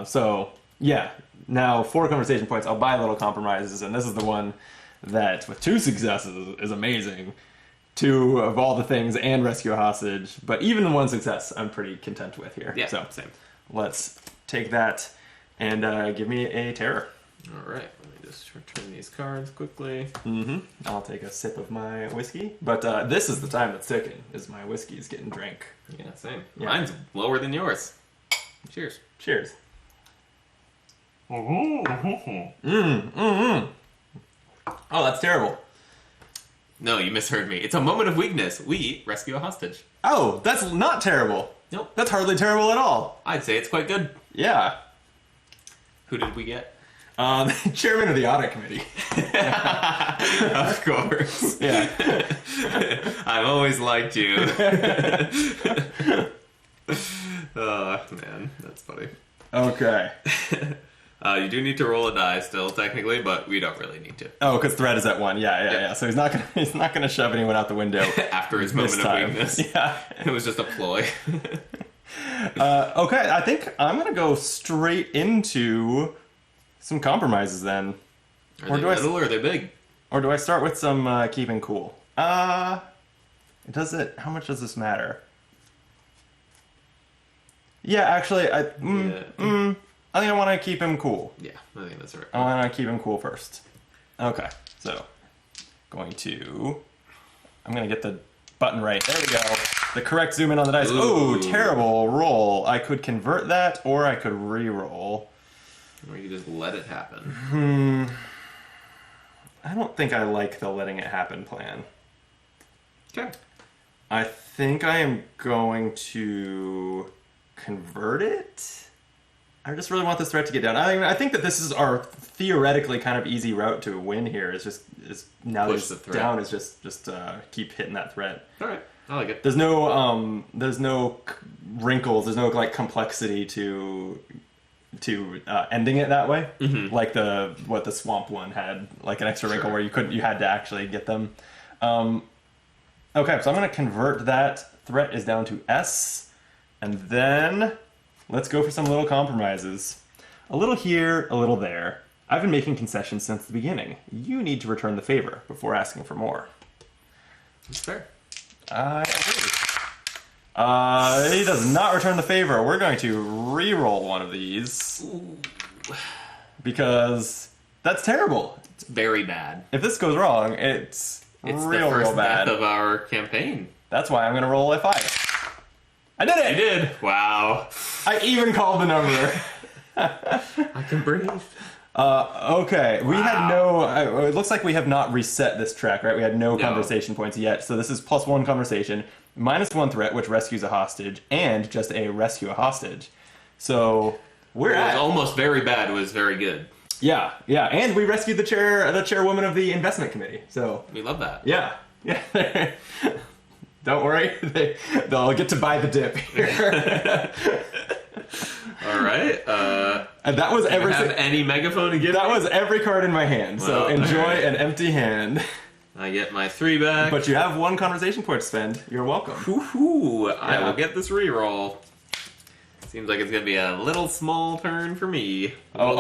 So yeah, now 4 conversation points. I'll buy little compromises, and this is the one that with 2 successes is amazing. 2 of all the things and rescue a hostage, but even 1 success I'm pretty content with here. Yeah, so same. Let's take that and give me a terror. All right, let me just return these cards quickly. I'll take a sip of my whiskey, but this is the time that's ticking. Is my whiskey's getting drank? Yeah, same. Yeah. Mine's lower than yours. Cheers. Cheers. Oh, that's terrible. No, you misheard me. It's a moment of weakness. We rescue a hostage. Oh, that's not terrible. Nope. That's hardly terrible at all. I'd say it's quite good. Yeah. Who did we get? Chairman of the audit committee. Of course. Yeah. I've always liked you. Oh, man. That's funny. Okay. You do need to roll a die still, technically, but we don't really need to. Oh, because threat is at 1. Yeah. So he's not gonna shove anyone out the window after his moment of weakness. Yeah. It was just a ploy. Okay, I think I'm gonna go straight into some compromises then. Are they little or are they big? Or do I start with some keeping cool? How much does this matter? Yeah, actually, I think I want to keep him cool. Yeah, I think that's right. I want to keep him cool first. Okay, so I'm going to get the button right. There we go. The correct zoom in on the dice. Ooh, terrible roll. I could convert that, or I could re-roll. Or you just let it happen. I don't think I like the letting it happen plan. Okay. I think I am going to convert it. I just really want this threat to get down. I think that this is our theoretically kind of easy route to win here. Now push that the it's threat down, is just keep hitting that threat. All right, I like it. There's no wrinkles. There's no like complexity to ending it that way. Like the swamp one had like an extra wrinkle where you had to actually get them. Okay, so I'm going to convert that. Threat is down to S, and then let's go for some little compromises. A little here, a little there. I've been making concessions since the beginning. You need to return the favor before asking for more. That's fair. I agree. He does not return the favor. We're going to re-roll one of these. Ooh. Because that's terrible. It's very bad. If this goes wrong, it's real bad. Death of our campaign. That's why I'm going to roll a 5. I did it! You did. Wow. I even called the number. I can breathe. Okay. We had no... it looks like we have not reset this track, right? We had no conversation points yet. So this is +1 conversation, -1 threat, which rescues a hostage, and just a rescue a hostage. So we're at... almost very bad was very good. Yeah. And we rescued the chairwoman of the investment committee. So we love that. Yeah. Don't worry. They'll get to buy the dip here. All right. And that was every. Have any megaphone to give? That me? was every card in my hand. So enjoy an empty hand. I get my 3 back. But you have 1 conversation point to spend. You're welcome. Woohoo! I will get this reroll. Seems like it's gonna be a little small turn for me. A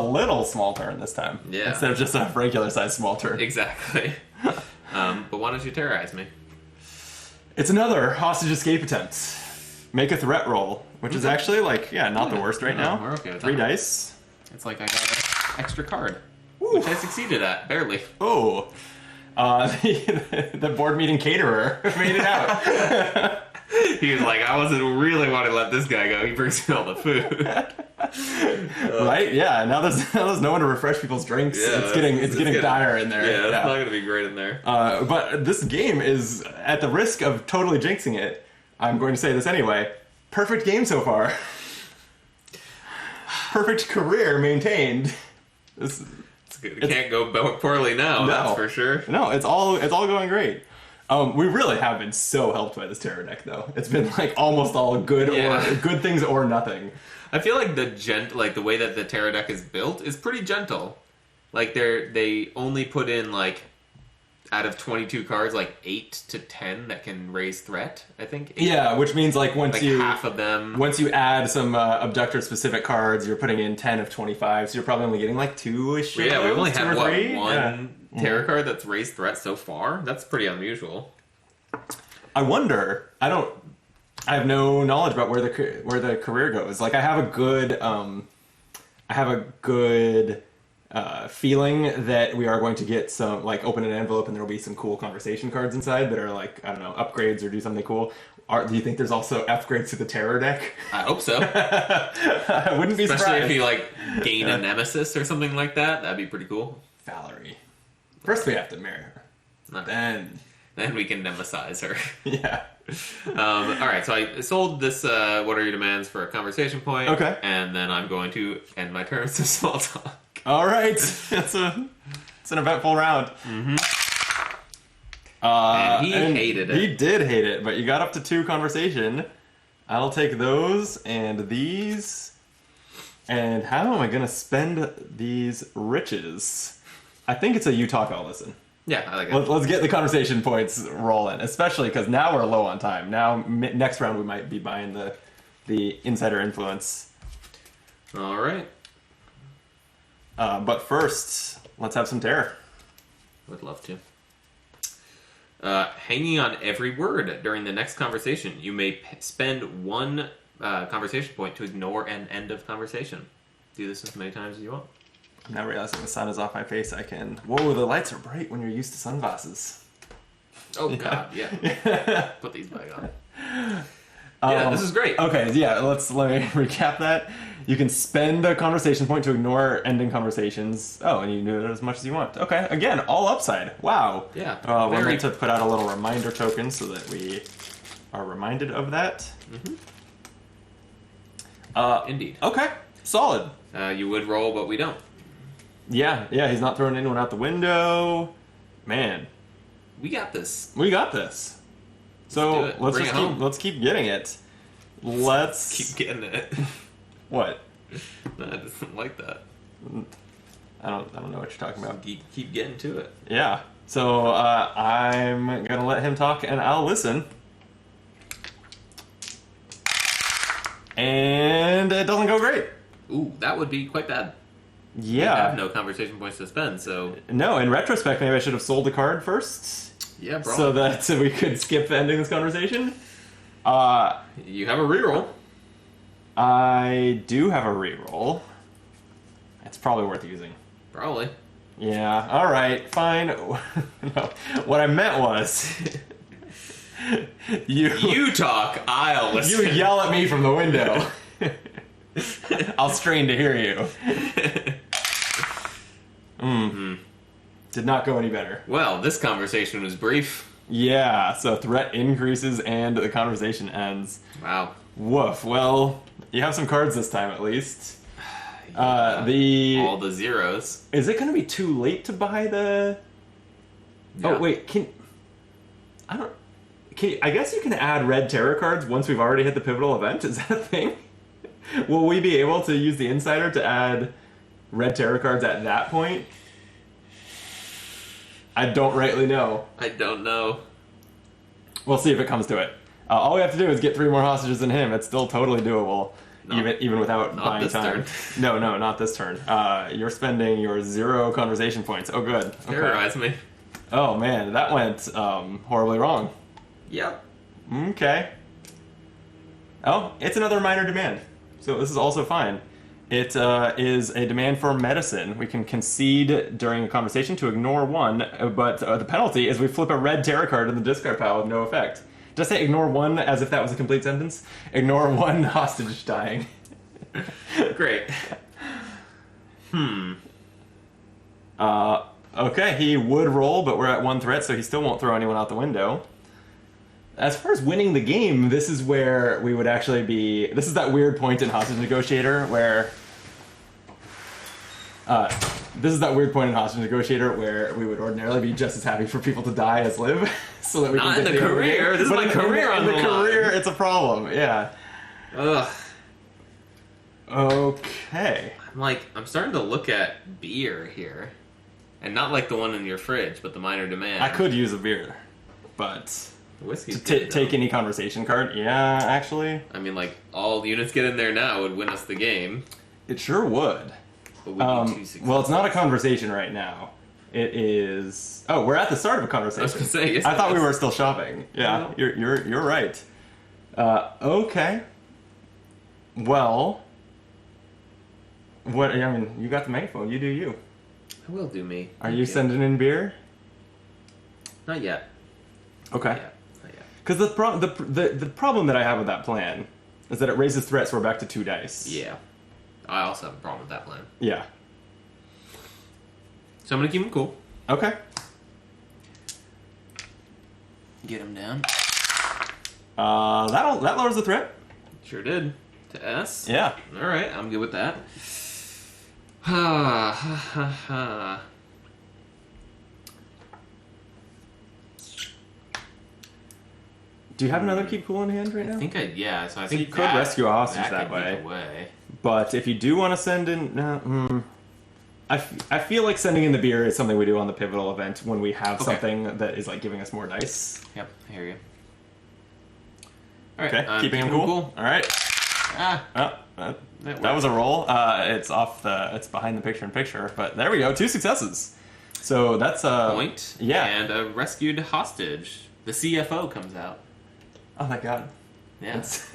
little small turn this time. Yeah. Instead of just a regular size small turn. Exactly. But why don't you terrorize me? It's another hostage escape attempt. Make a threat roll, which is actually not the worst right now. We're okay with 3 that. dice. It's like I got an extra card, which I succeeded at barely. Oh, the board meeting caterer made it out. He was like, I wasn't really wanting to let this guy go. He brings me all the food. Right? Yeah. Now there's no one to refresh people's drinks. Yeah, it's getting dire in there. Yeah, it's not going to be great in there. But this game is, at the risk of totally jinxing it, I'm going to say this anyway. Perfect game so far. Perfect career maintained. It's good. It can't go poorly now. No, that's for sure. No, it's all going great. We really have been so helped by this terror deck, though. It's been like almost all good or good things or nothing. I feel like the way that the terror deck is built is pretty gentle. Like they only put in like out of 22 cards, like 8 to 10 that can raise threat. I think. Yeah, which means like half of them. Once you add some abductor specific cards, you're putting in 10 of 25, so you're probably only getting like 2-ish. Yeah, we only have one terror card that's raised threat so far. That's pretty unusual. I wonder. I have no knowledge about where the career goes. Like I have a good feeling that we are going to get some, like, open an envelope and there will be some cool conversation cards inside that are like, I don't know, upgrades or do something cool. Do you think there's also upgrades to the terror deck? I hope so. I wouldn't be surprised. Especially if you like gain a nemesis or something like that. That'd be pretty cool. Valerie. First we have to marry her. Then we can nemesize her. Yeah. Alright, so I sold this what are your demands for a conversation point. Okay. And then I'm going to end my turn to small talk. Alright. It's an eventful round. Mm-hmm. And he hated it. He did hate it, but you got up to 2 conversation. I'll take those and these. And how am I going to spend these riches? I think it's a you talk, I'll listen. Yeah, I like it. Let's get the conversation points rolling, especially because now we're low on time. Now, next round we might be buying the insider influence. All right. But first, let's have some terror. Would love to. Hanging on every word during the next conversation. You may spend 1 conversation point to ignore an end of conversation. Do this as many times as you want. I'm now realizing the sun is off my face. I can... Whoa, the lights are bright when you're used to sunglasses. Oh, yeah. God, yeah. Put these back on. Yeah, this is great. Okay, yeah, let me recap that. You can spend a conversation point to ignore ending conversations. Oh, and you do it as much as you want. Okay, again, all upside. Wow. Yeah. We're going to put out a little reminder token so that we are reminded of that. Mm-hmm. Indeed. Okay, solid. You would roll, but we don't. Yeah, he's not throwing anyone out the window. Man. We got this. So let's keep getting it. Let's keep getting it. What? No, I just don't like that. I don't know what you're talking about. Keep getting to it. Yeah. So I'm gonna let him talk and I'll listen. And it doesn't go great. Ooh, that would be quite bad. Yeah. I have no conversation points to spend, so... No, in retrospect, maybe I should have sold the card first. Yeah, probably. So that we could skip ending this conversation. You have a reroll. I do have a reroll. It's probably worth using. Probably. Yeah, alright, fine. No, what I meant was... You talk, I'll listen. You yell at me from the window. I'll strain to hear you. Did not go any better. Well, this conversation was brief. Yeah, so threat increases and the conversation ends. Wow. Woof. Well, you have some cards this time at least. All the zeros. Is it going to be too late to buy the... Yeah. Oh, wait, I guess you can add red terror cards once we've already hit the pivotal event? Is that a thing? Will we be able to use the insider to add red terror cards at that point? I don't rightly know. I don't know. We'll see if it comes to it. All we have to do is get 3 more hostages than him. It's still totally doable, even without buying time. No, not this turn. You're spending your 0 conversation points. Oh, good. Okay. Terrorize me. Oh, man, that went horribly wrong. Yep. Okay. Oh, it's another minor demand. So this is also fine. It is a demand for medicine. We can concede during a conversation to ignore 1, but the penalty is we flip a red terror card in the discard pile with no effect. Did I say ignore one as if that was a complete sentence? Ignore one hostage dying. Great. Okay, he would roll, but we're at one threat, so he still won't throw anyone out the window. As far as winning the game, this is where we would actually be... This is that weird point in Hostage Negotiator where... this is that weird point in Hostage Negotiator where we would ordinarily be just as happy for people to die as live, so that we Not can get in the career. game. This is But my career on in the the line. career, it's a problem. Yeah. Ugh. Okay. I'm starting to look at beer here. And not like the one in your fridge, but the minor demand. I could use a beer, but The whiskey's to good, take though. any conversation card, yeah, actually, I mean, all the units get in there now would win us the game. it sure would. But we need 2 successes. Well, it's not a conversation right now. It is. Oh, we're at the start of a conversation. I was gonna say, yes, I thought it we is. were still shopping. Yeah, No. you're right. Okay. Well, what? I mean, you got the megaphone. You do you. I will do me. Are Thank you sending in beer? Not yet. Okay. Not yet. Because the problem that I have with that plan is that it raises threats. So we're back to 2 dice. Yeah. I also have a problem with that plan. Yeah. So I'm gonna keep him cool. Okay. Get him down. That lowers the threat. Sure did. To S. Yeah. Alright, I'm good with that. Ha ha ha ha. Do you have another keep cool in hand right now? I think so I So you think could rescue a hostage that could way. lead the way. But if you do want to send in, I feel like sending in the beer is something we do on the pivotal event when we have Okay. something that is like giving us more dice. Yep, I hear you. Alright, Okay, keeping him cool. All right. Ah, That was a roll. It's it's behind the picture-in-picture, but there we go. 2 successes. So that's a point. Yeah. And a rescued hostage. The CFO comes out. Oh my god. Yeah, it's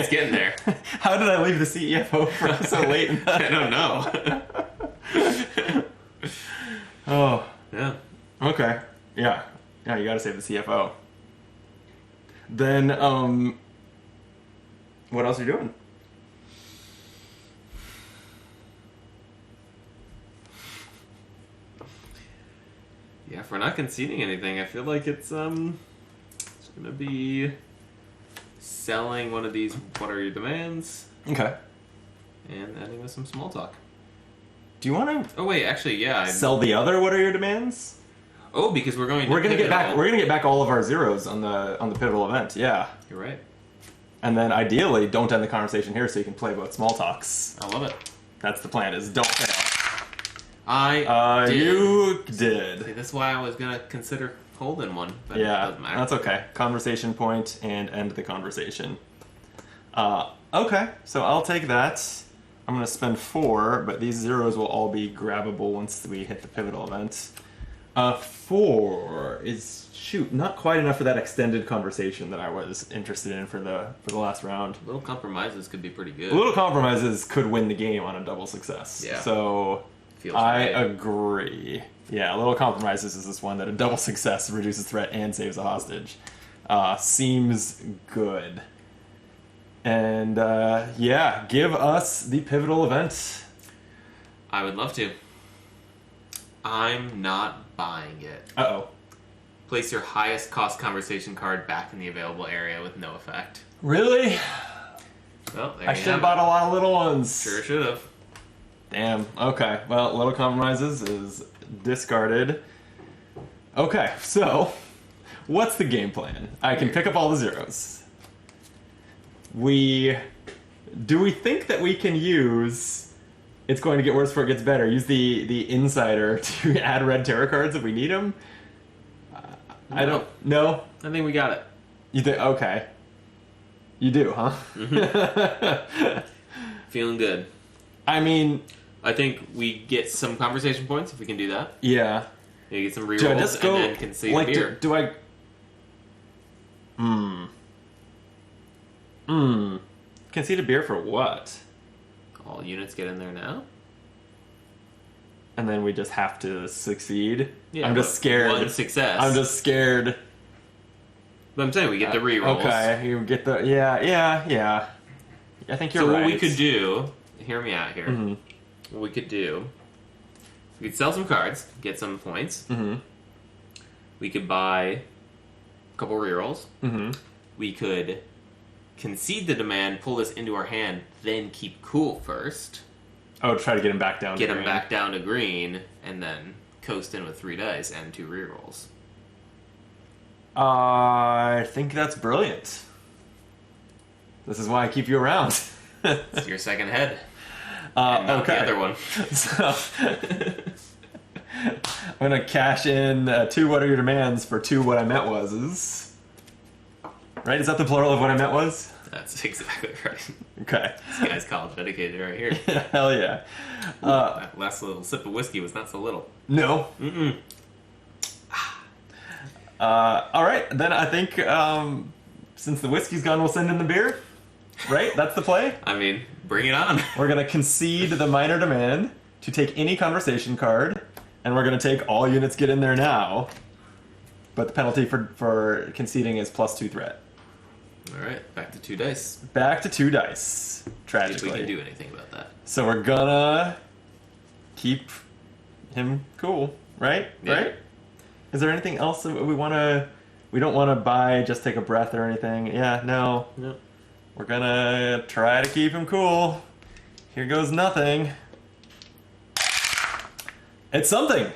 getting there. How did I leave the CFO for so late? I don't know. Oh. Yeah. Okay. Yeah. Yeah, you gotta save the CFO. Then, what else are you doing? Yeah, if we're not conceding anything, I feel like it's gonna be selling one of these what are your demands Okay. and ending with some small talk. Do you want Oh wait, actually yeah. to sell the other? What are your demands? Oh, because we're going to We're gonna get back. pivotal. We're gonna get back all of our zeros on the pivotal event. Yeah. You're right. And then ideally, don't end the conversation here so you can play both small talks. I love it. That's the plan. Is don't fail. I did. You See, did. that's why I was gonna consider holding one, but it Yeah, doesn't matter. that's okay. Conversation point and end the conversation. Okay, so I'll take that. I'm gonna spend 4, but these zeros will all be grabbable once we hit the pivotal event. 4 is not quite enough for that extended conversation that I was interested in for the last round. Little compromises could be pretty good. Little compromises could win the game on a double success. Yeah. So Feels I right. agree. Yeah, little compromises is this one that a double success reduces threat and saves a hostage. Seems good. And yeah, give us the pivotal event. I would love to. I'm not buying it. Uh-oh. Place your highest cost conversation card back in the available area with no effect. Really? Well, there I you should have have bought it. a lot of little ones. Sure should have. Damn. Okay. Well, little compromises is discarded. Okay, so what's the game plan? I can pick up all the zeros. Do we think that we can use it's going to get worse before it gets better? Use the insider to add red tarot cards if we need them? I don't know. I think we got it. You think? Okay. You do, huh? Feeling good. I mean, I think we get some conversation points if we can do that. yeah. You get some Do I rerolls just go and then concede like beer. do I? Concede a beer for what? All units get in there now? And then we just have to succeed. Yeah, I'm just but scared. One success. I'm just scared. But I'm saying we get the rerolls. Okay, you get the... Yeah. I think you're right. So what we could do... Hear me out here. Mm-hmm. What we could do... We could sell some cards, get some points. Mm-hmm. We could buy a couple rerolls. Mm-hmm. We could concede the demand, pull this into our hand, then keep cool first. Oh, try to get him back down Get him back down to green, and then coast in with 3 dice and 2 rerolls. I think that's brilliant. This is why I keep you around. It's your second head. And not okay. the other one. So, I'm going to cash in 2 what are your demands for 2 what I meant was. Right? Is that the plural of what I meant was? That's exactly right. Okay. This guy's college dedicated right here. Yeah, hell yeah. That last little sip of whiskey was not so little. No. Mm-mm. All right, then I think since the whiskey's gone, we'll send in the beer. Right? That's the play? I mean, bring it on. We're going to concede the minor demand to take any conversation card, and we're going to take all units get in there now. But the penalty for conceding is +2 threat. Alright, back to 2 dice. Back to 2 dice, See if tragically. we can do anything about that. So we're gonna keep him cool, right? Yeah. Right? Is there anything else that we want to... We don't want to buy, just take a breath or anything. Yeah, no. No. We're gonna try to keep him cool. Here goes nothing. It's something.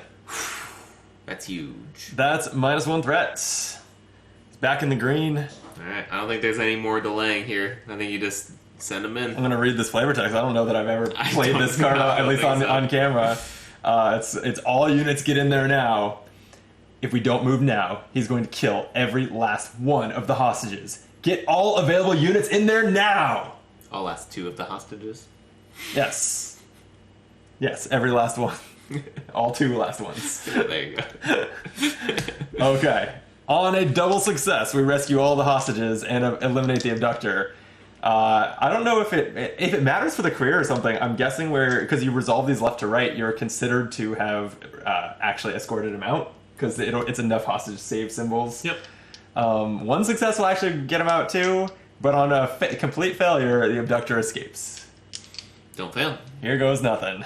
That's huge. That's -1 threat. He's back in the green. Alright, I don't think there's any more delaying here. I think you just send them in. I'm gonna read this flavor text. I don't know that I've ever I played don't this card, know. I at don't least think on, so. on camera. It's all units get in there now. If we don't move now, he's going to kill every last one of the hostages. Get all available units in there now! All last 2 of the hostages. Yes. Yes, every last one. All 2 last ones. There you go. Okay. On a double success, we rescue all the hostages and eliminate the abductor. I don't know if it matters for the career or something. I'm guessing because you resolve these left to right, you're considered to have actually escorted him out because it's enough hostage save symbols. Yep. 1 success will actually get him out too, but on a complete failure, the abductor escapes. Don't fail. Here goes nothing.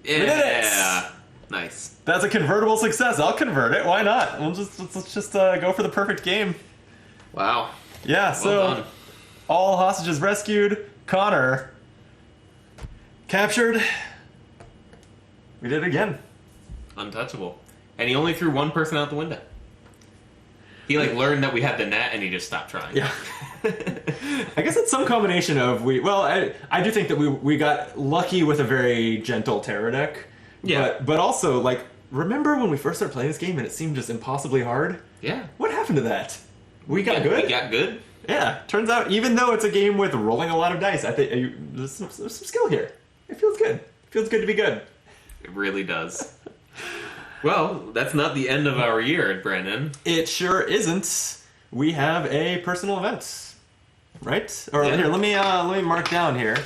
Yeah. Nice. That's a convertible success. I'll convert it. Why not? Let's just go for the perfect game. Wow. Yeah. Well So done. all hostages rescued. Connor captured. We did it again. Untouchable. And he only threw 1 person out the window. He learned that we had the net and he just stopped trying. Yeah. I guess it's some combination of I do think that we got lucky with a very gentle terror deck. Yeah. But also, remember when we first started playing this game and it seemed just impossibly hard? Yeah. What happened to that? We got good? We got good. Yeah. Turns out, even though it's a game with rolling a lot of dice, I think there's some skill here. It feels good. It feels good to be good. It really does. Well, that's not the end of our year, Brandon. It sure isn't. We have a personal event, right? Or Yeah. here, let me mark down here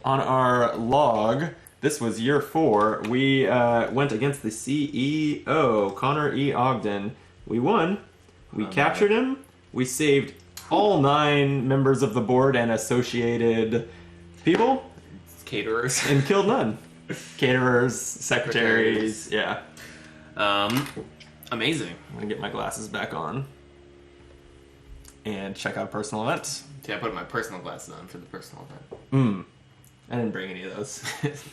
on our log. This was year 4. We went against the CEO, Connor E. Ogden. We won. We captured him. We saved all 9 members of the board and associated people, Caterers. and killed none. Caterers, secretaries, yeah. Amazing. I'm gonna get my glasses back on and check out personal events. See, I put my personal glasses on for the personal event. I didn't bring any of those.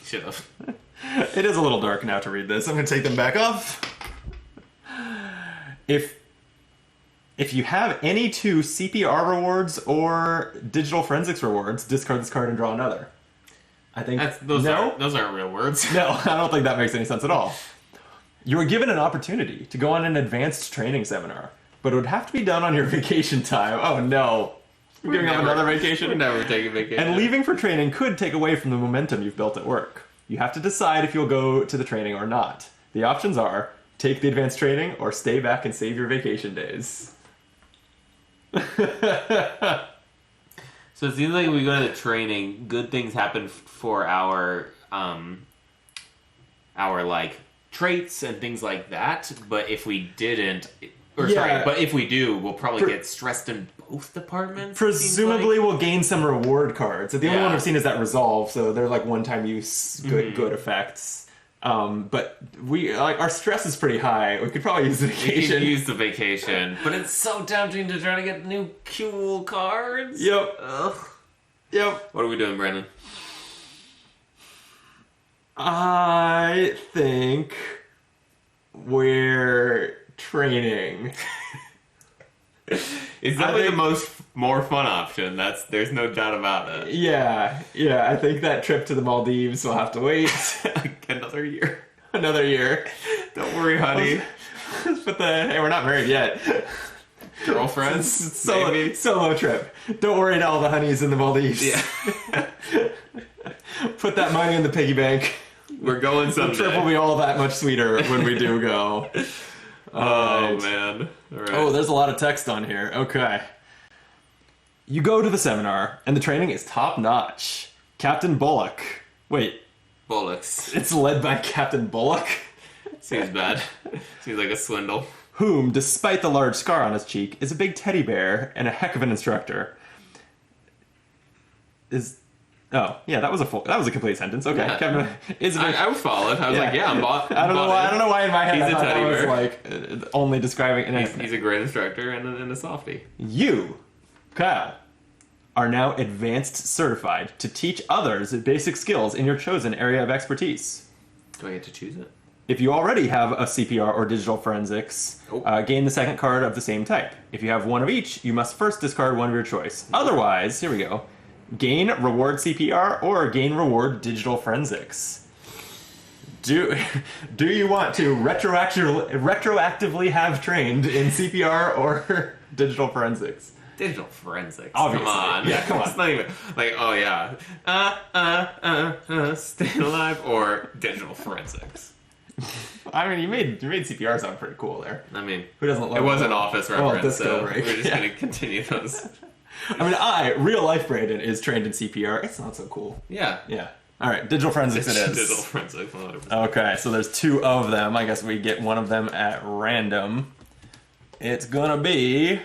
Should have. It is a little dark now to read this. I'm gonna take them back off. If you have any 2 CPR rewards or digital forensics rewards, discard this card and draw another. I think Those aren't real words. No, I don't think that makes any sense at all. You were given an opportunity to go on an advanced training seminar, but it would have to be done on your vacation time. Oh no. We're giving up another vacation? We're never taking vacation. And leaving for training could take away from the momentum you've built at work. You have to decide if you'll go to the training or not. The options are take the advanced training or stay back and save your vacation days. So it seems like when we go to the training, good things happen for our traits and things like that. But if we didn't, Yeah. but if we do, we'll probably get stressed in both departments. Presumably, we'll gain some reward cards. The only one Yeah. I've seen is that resolve, so they're like one-time use, good effects. But our stress is pretty high. We could probably use the We vacation. can use the vacation, but it's so tempting to try to get new cool cards. Yep. Ugh. Yep. What are we doing, Brandon? I think we're training. It's definitely the more fun option. There's no doubt about it. Yeah. I think that trip to the Maldives will have to wait Another year. another year. Don't worry, honey. But hey, we're not married yet. Girlfriends, It's solo trip. Don't worry, all the honeys in the Maldives. Yeah. Put that money in the piggy bank. We're going The someday. trip will be all that much sweeter when we do go. Oh, man. All right. Oh, there's a lot of text on here. Okay. You go to the seminar, and the training is top-notch. Captain Bullock. Wait, Bullocks. it's led by Captain Bullock? Seems bad. Seems like a swindle. Whom, despite the large scar on his cheek, is a big teddy bear and a heck of an instructor. Oh, yeah, that was a complete sentence. Okay, Yeah. Captain is a big... I was followed. I was like, yeah, I'm bought. I don't know why in my head He's I a thought that teddy was bear. like only describing... He's a great instructor and a softie. You, Kyle, are now advanced certified to teach others basic skills in your chosen area of expertise. Do I get to choose it? If you already have a CPR or digital forensics, gain the second card of the same type. If you have one of each, you must first discard one of your choice. Otherwise, here we go, gain reward CPR or gain reward digital forensics. Do you want to retroactively have trained in CPR or digital forensics? Digital forensics. Obviously. Come on. Yeah, come on. It's not even like, oh yeah, staying alive or digital forensics. I mean, you made CPR sound pretty cool there. I mean, Who doesn't love it was it? an Office reference, disco so break. we're just Yeah. gonna continue those. I mean, real life Brandon is trained in CPR. It's not so cool. Yeah. Yeah. All right, digital forensics it is. Digital forensics. 100%. Okay, so there's two of them. I guess we get one of them at random. It's gonna be...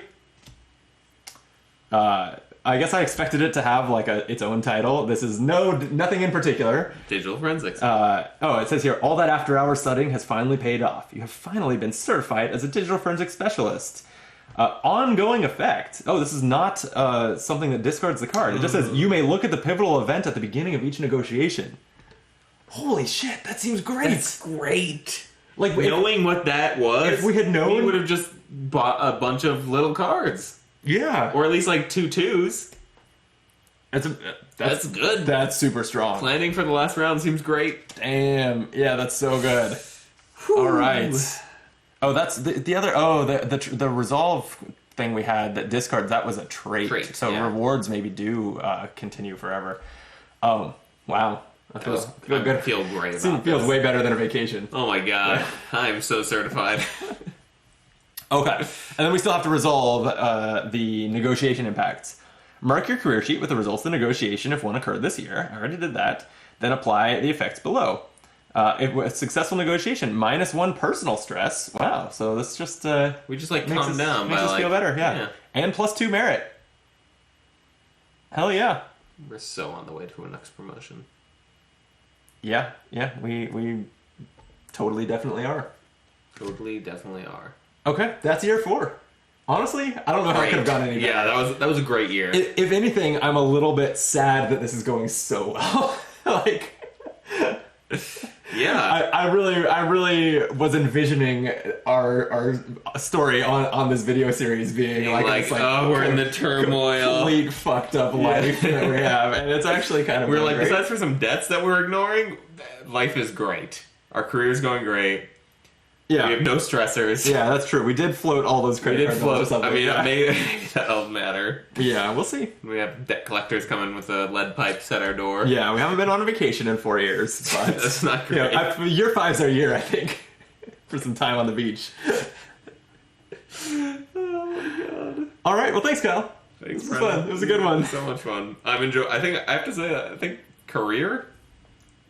I guess I expected it to have like its own title. This is nothing in particular. Digital forensics. It says here, all that after-hours studying has finally paid off. You have finally been certified as a digital forensics specialist. Ongoing effect. Oh, this is not something that discards the card. It just says, you may look at the pivotal event at the beginning of each negotiation. Holy shit, that seems great. That's great. Like, Knowing what that was, if we had known- we would have just bought a bunch of little cards. yeah. Or at least like 2 2s. That's good. That's super strong. Planning for the last round seems great. Damn. Yeah, that's so good. All right. Oh, that's the other. Oh, the resolve thing we had that discards, that was a trait. So yeah. rewards maybe do continue forever. Oh, wow. That feels good. I feel great about Feels this. way better than a vacation. Oh my god. I'm so certified. Okay. And then we still have to resolve the negotiation impacts. Mark your career sheet with the results of the negotiation if one occurred this year. I already did that. Then apply the effects below. If a successful negotiation, -1 personal stress. Wow. So this just We just like makes calm down. makes by, us like, feel better. Yeah. And +2 merit. Hell yeah. We're so on the way to a next promotion. Yeah. We totally definitely are. Totally, definitely are. Okay, that's year 4. Honestly, I don't know how it could have gone any better. Yeah, that was a great year. If anything, I'm a little bit sad that this is going so well. Like, yeah. I really was envisioning our story on this video series being like, oh, we're in the turmoil. complete fucked up life that we have, and it's actually kind of We're like, great. besides for some debts that we're ignoring, life is great. Our career's going great. Yeah. We have no stressors. Yeah, that's true. We did float all those We credit did card bills or float. something. I mean, yeah. maybe that'll matter. Yeah, we'll see. We have debt collectors coming with lead pipes at our door. Yeah, we haven't been on a vacation in 4 years. But, That's not great. year 5's our year, I think, for some time on the beach. Oh my god. All right, well, thanks, Kyle. Thanks, This was Brennan. fun. It was a good one. So much fun. I have to say, I think career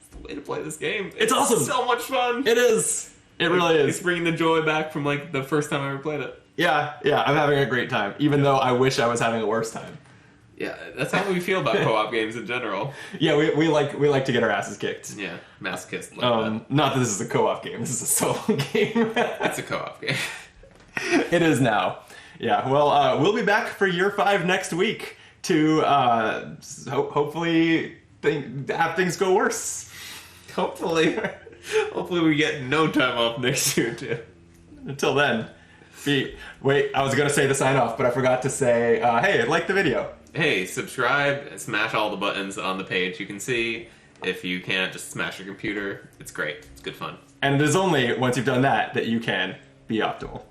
is way to play this game. It's awesome. So much fun. It is. It really is. It's bringing the joy back from like the first time I ever played it. Yeah, I'm having a great time, even though I wish I was having a worse time. Yeah, that's how we feel about co-op games in general. Yeah, we like to get our asses kicked. Yeah, masochist like Not that this is a co-op game. This is a solo game. It's a co-op game. It is now. Yeah, well, we'll be back for year 5 next week to hopefully have things go worse. Hopefully we get no time off next year, too. Until then, wait, I was going to say the sign off, but I forgot to say, hey, like the video. Hey, subscribe, smash all the buttons on the page. You can see. If you can't, just smash your computer. It's great. It's good fun. And it is only once you've done that you can be optimal.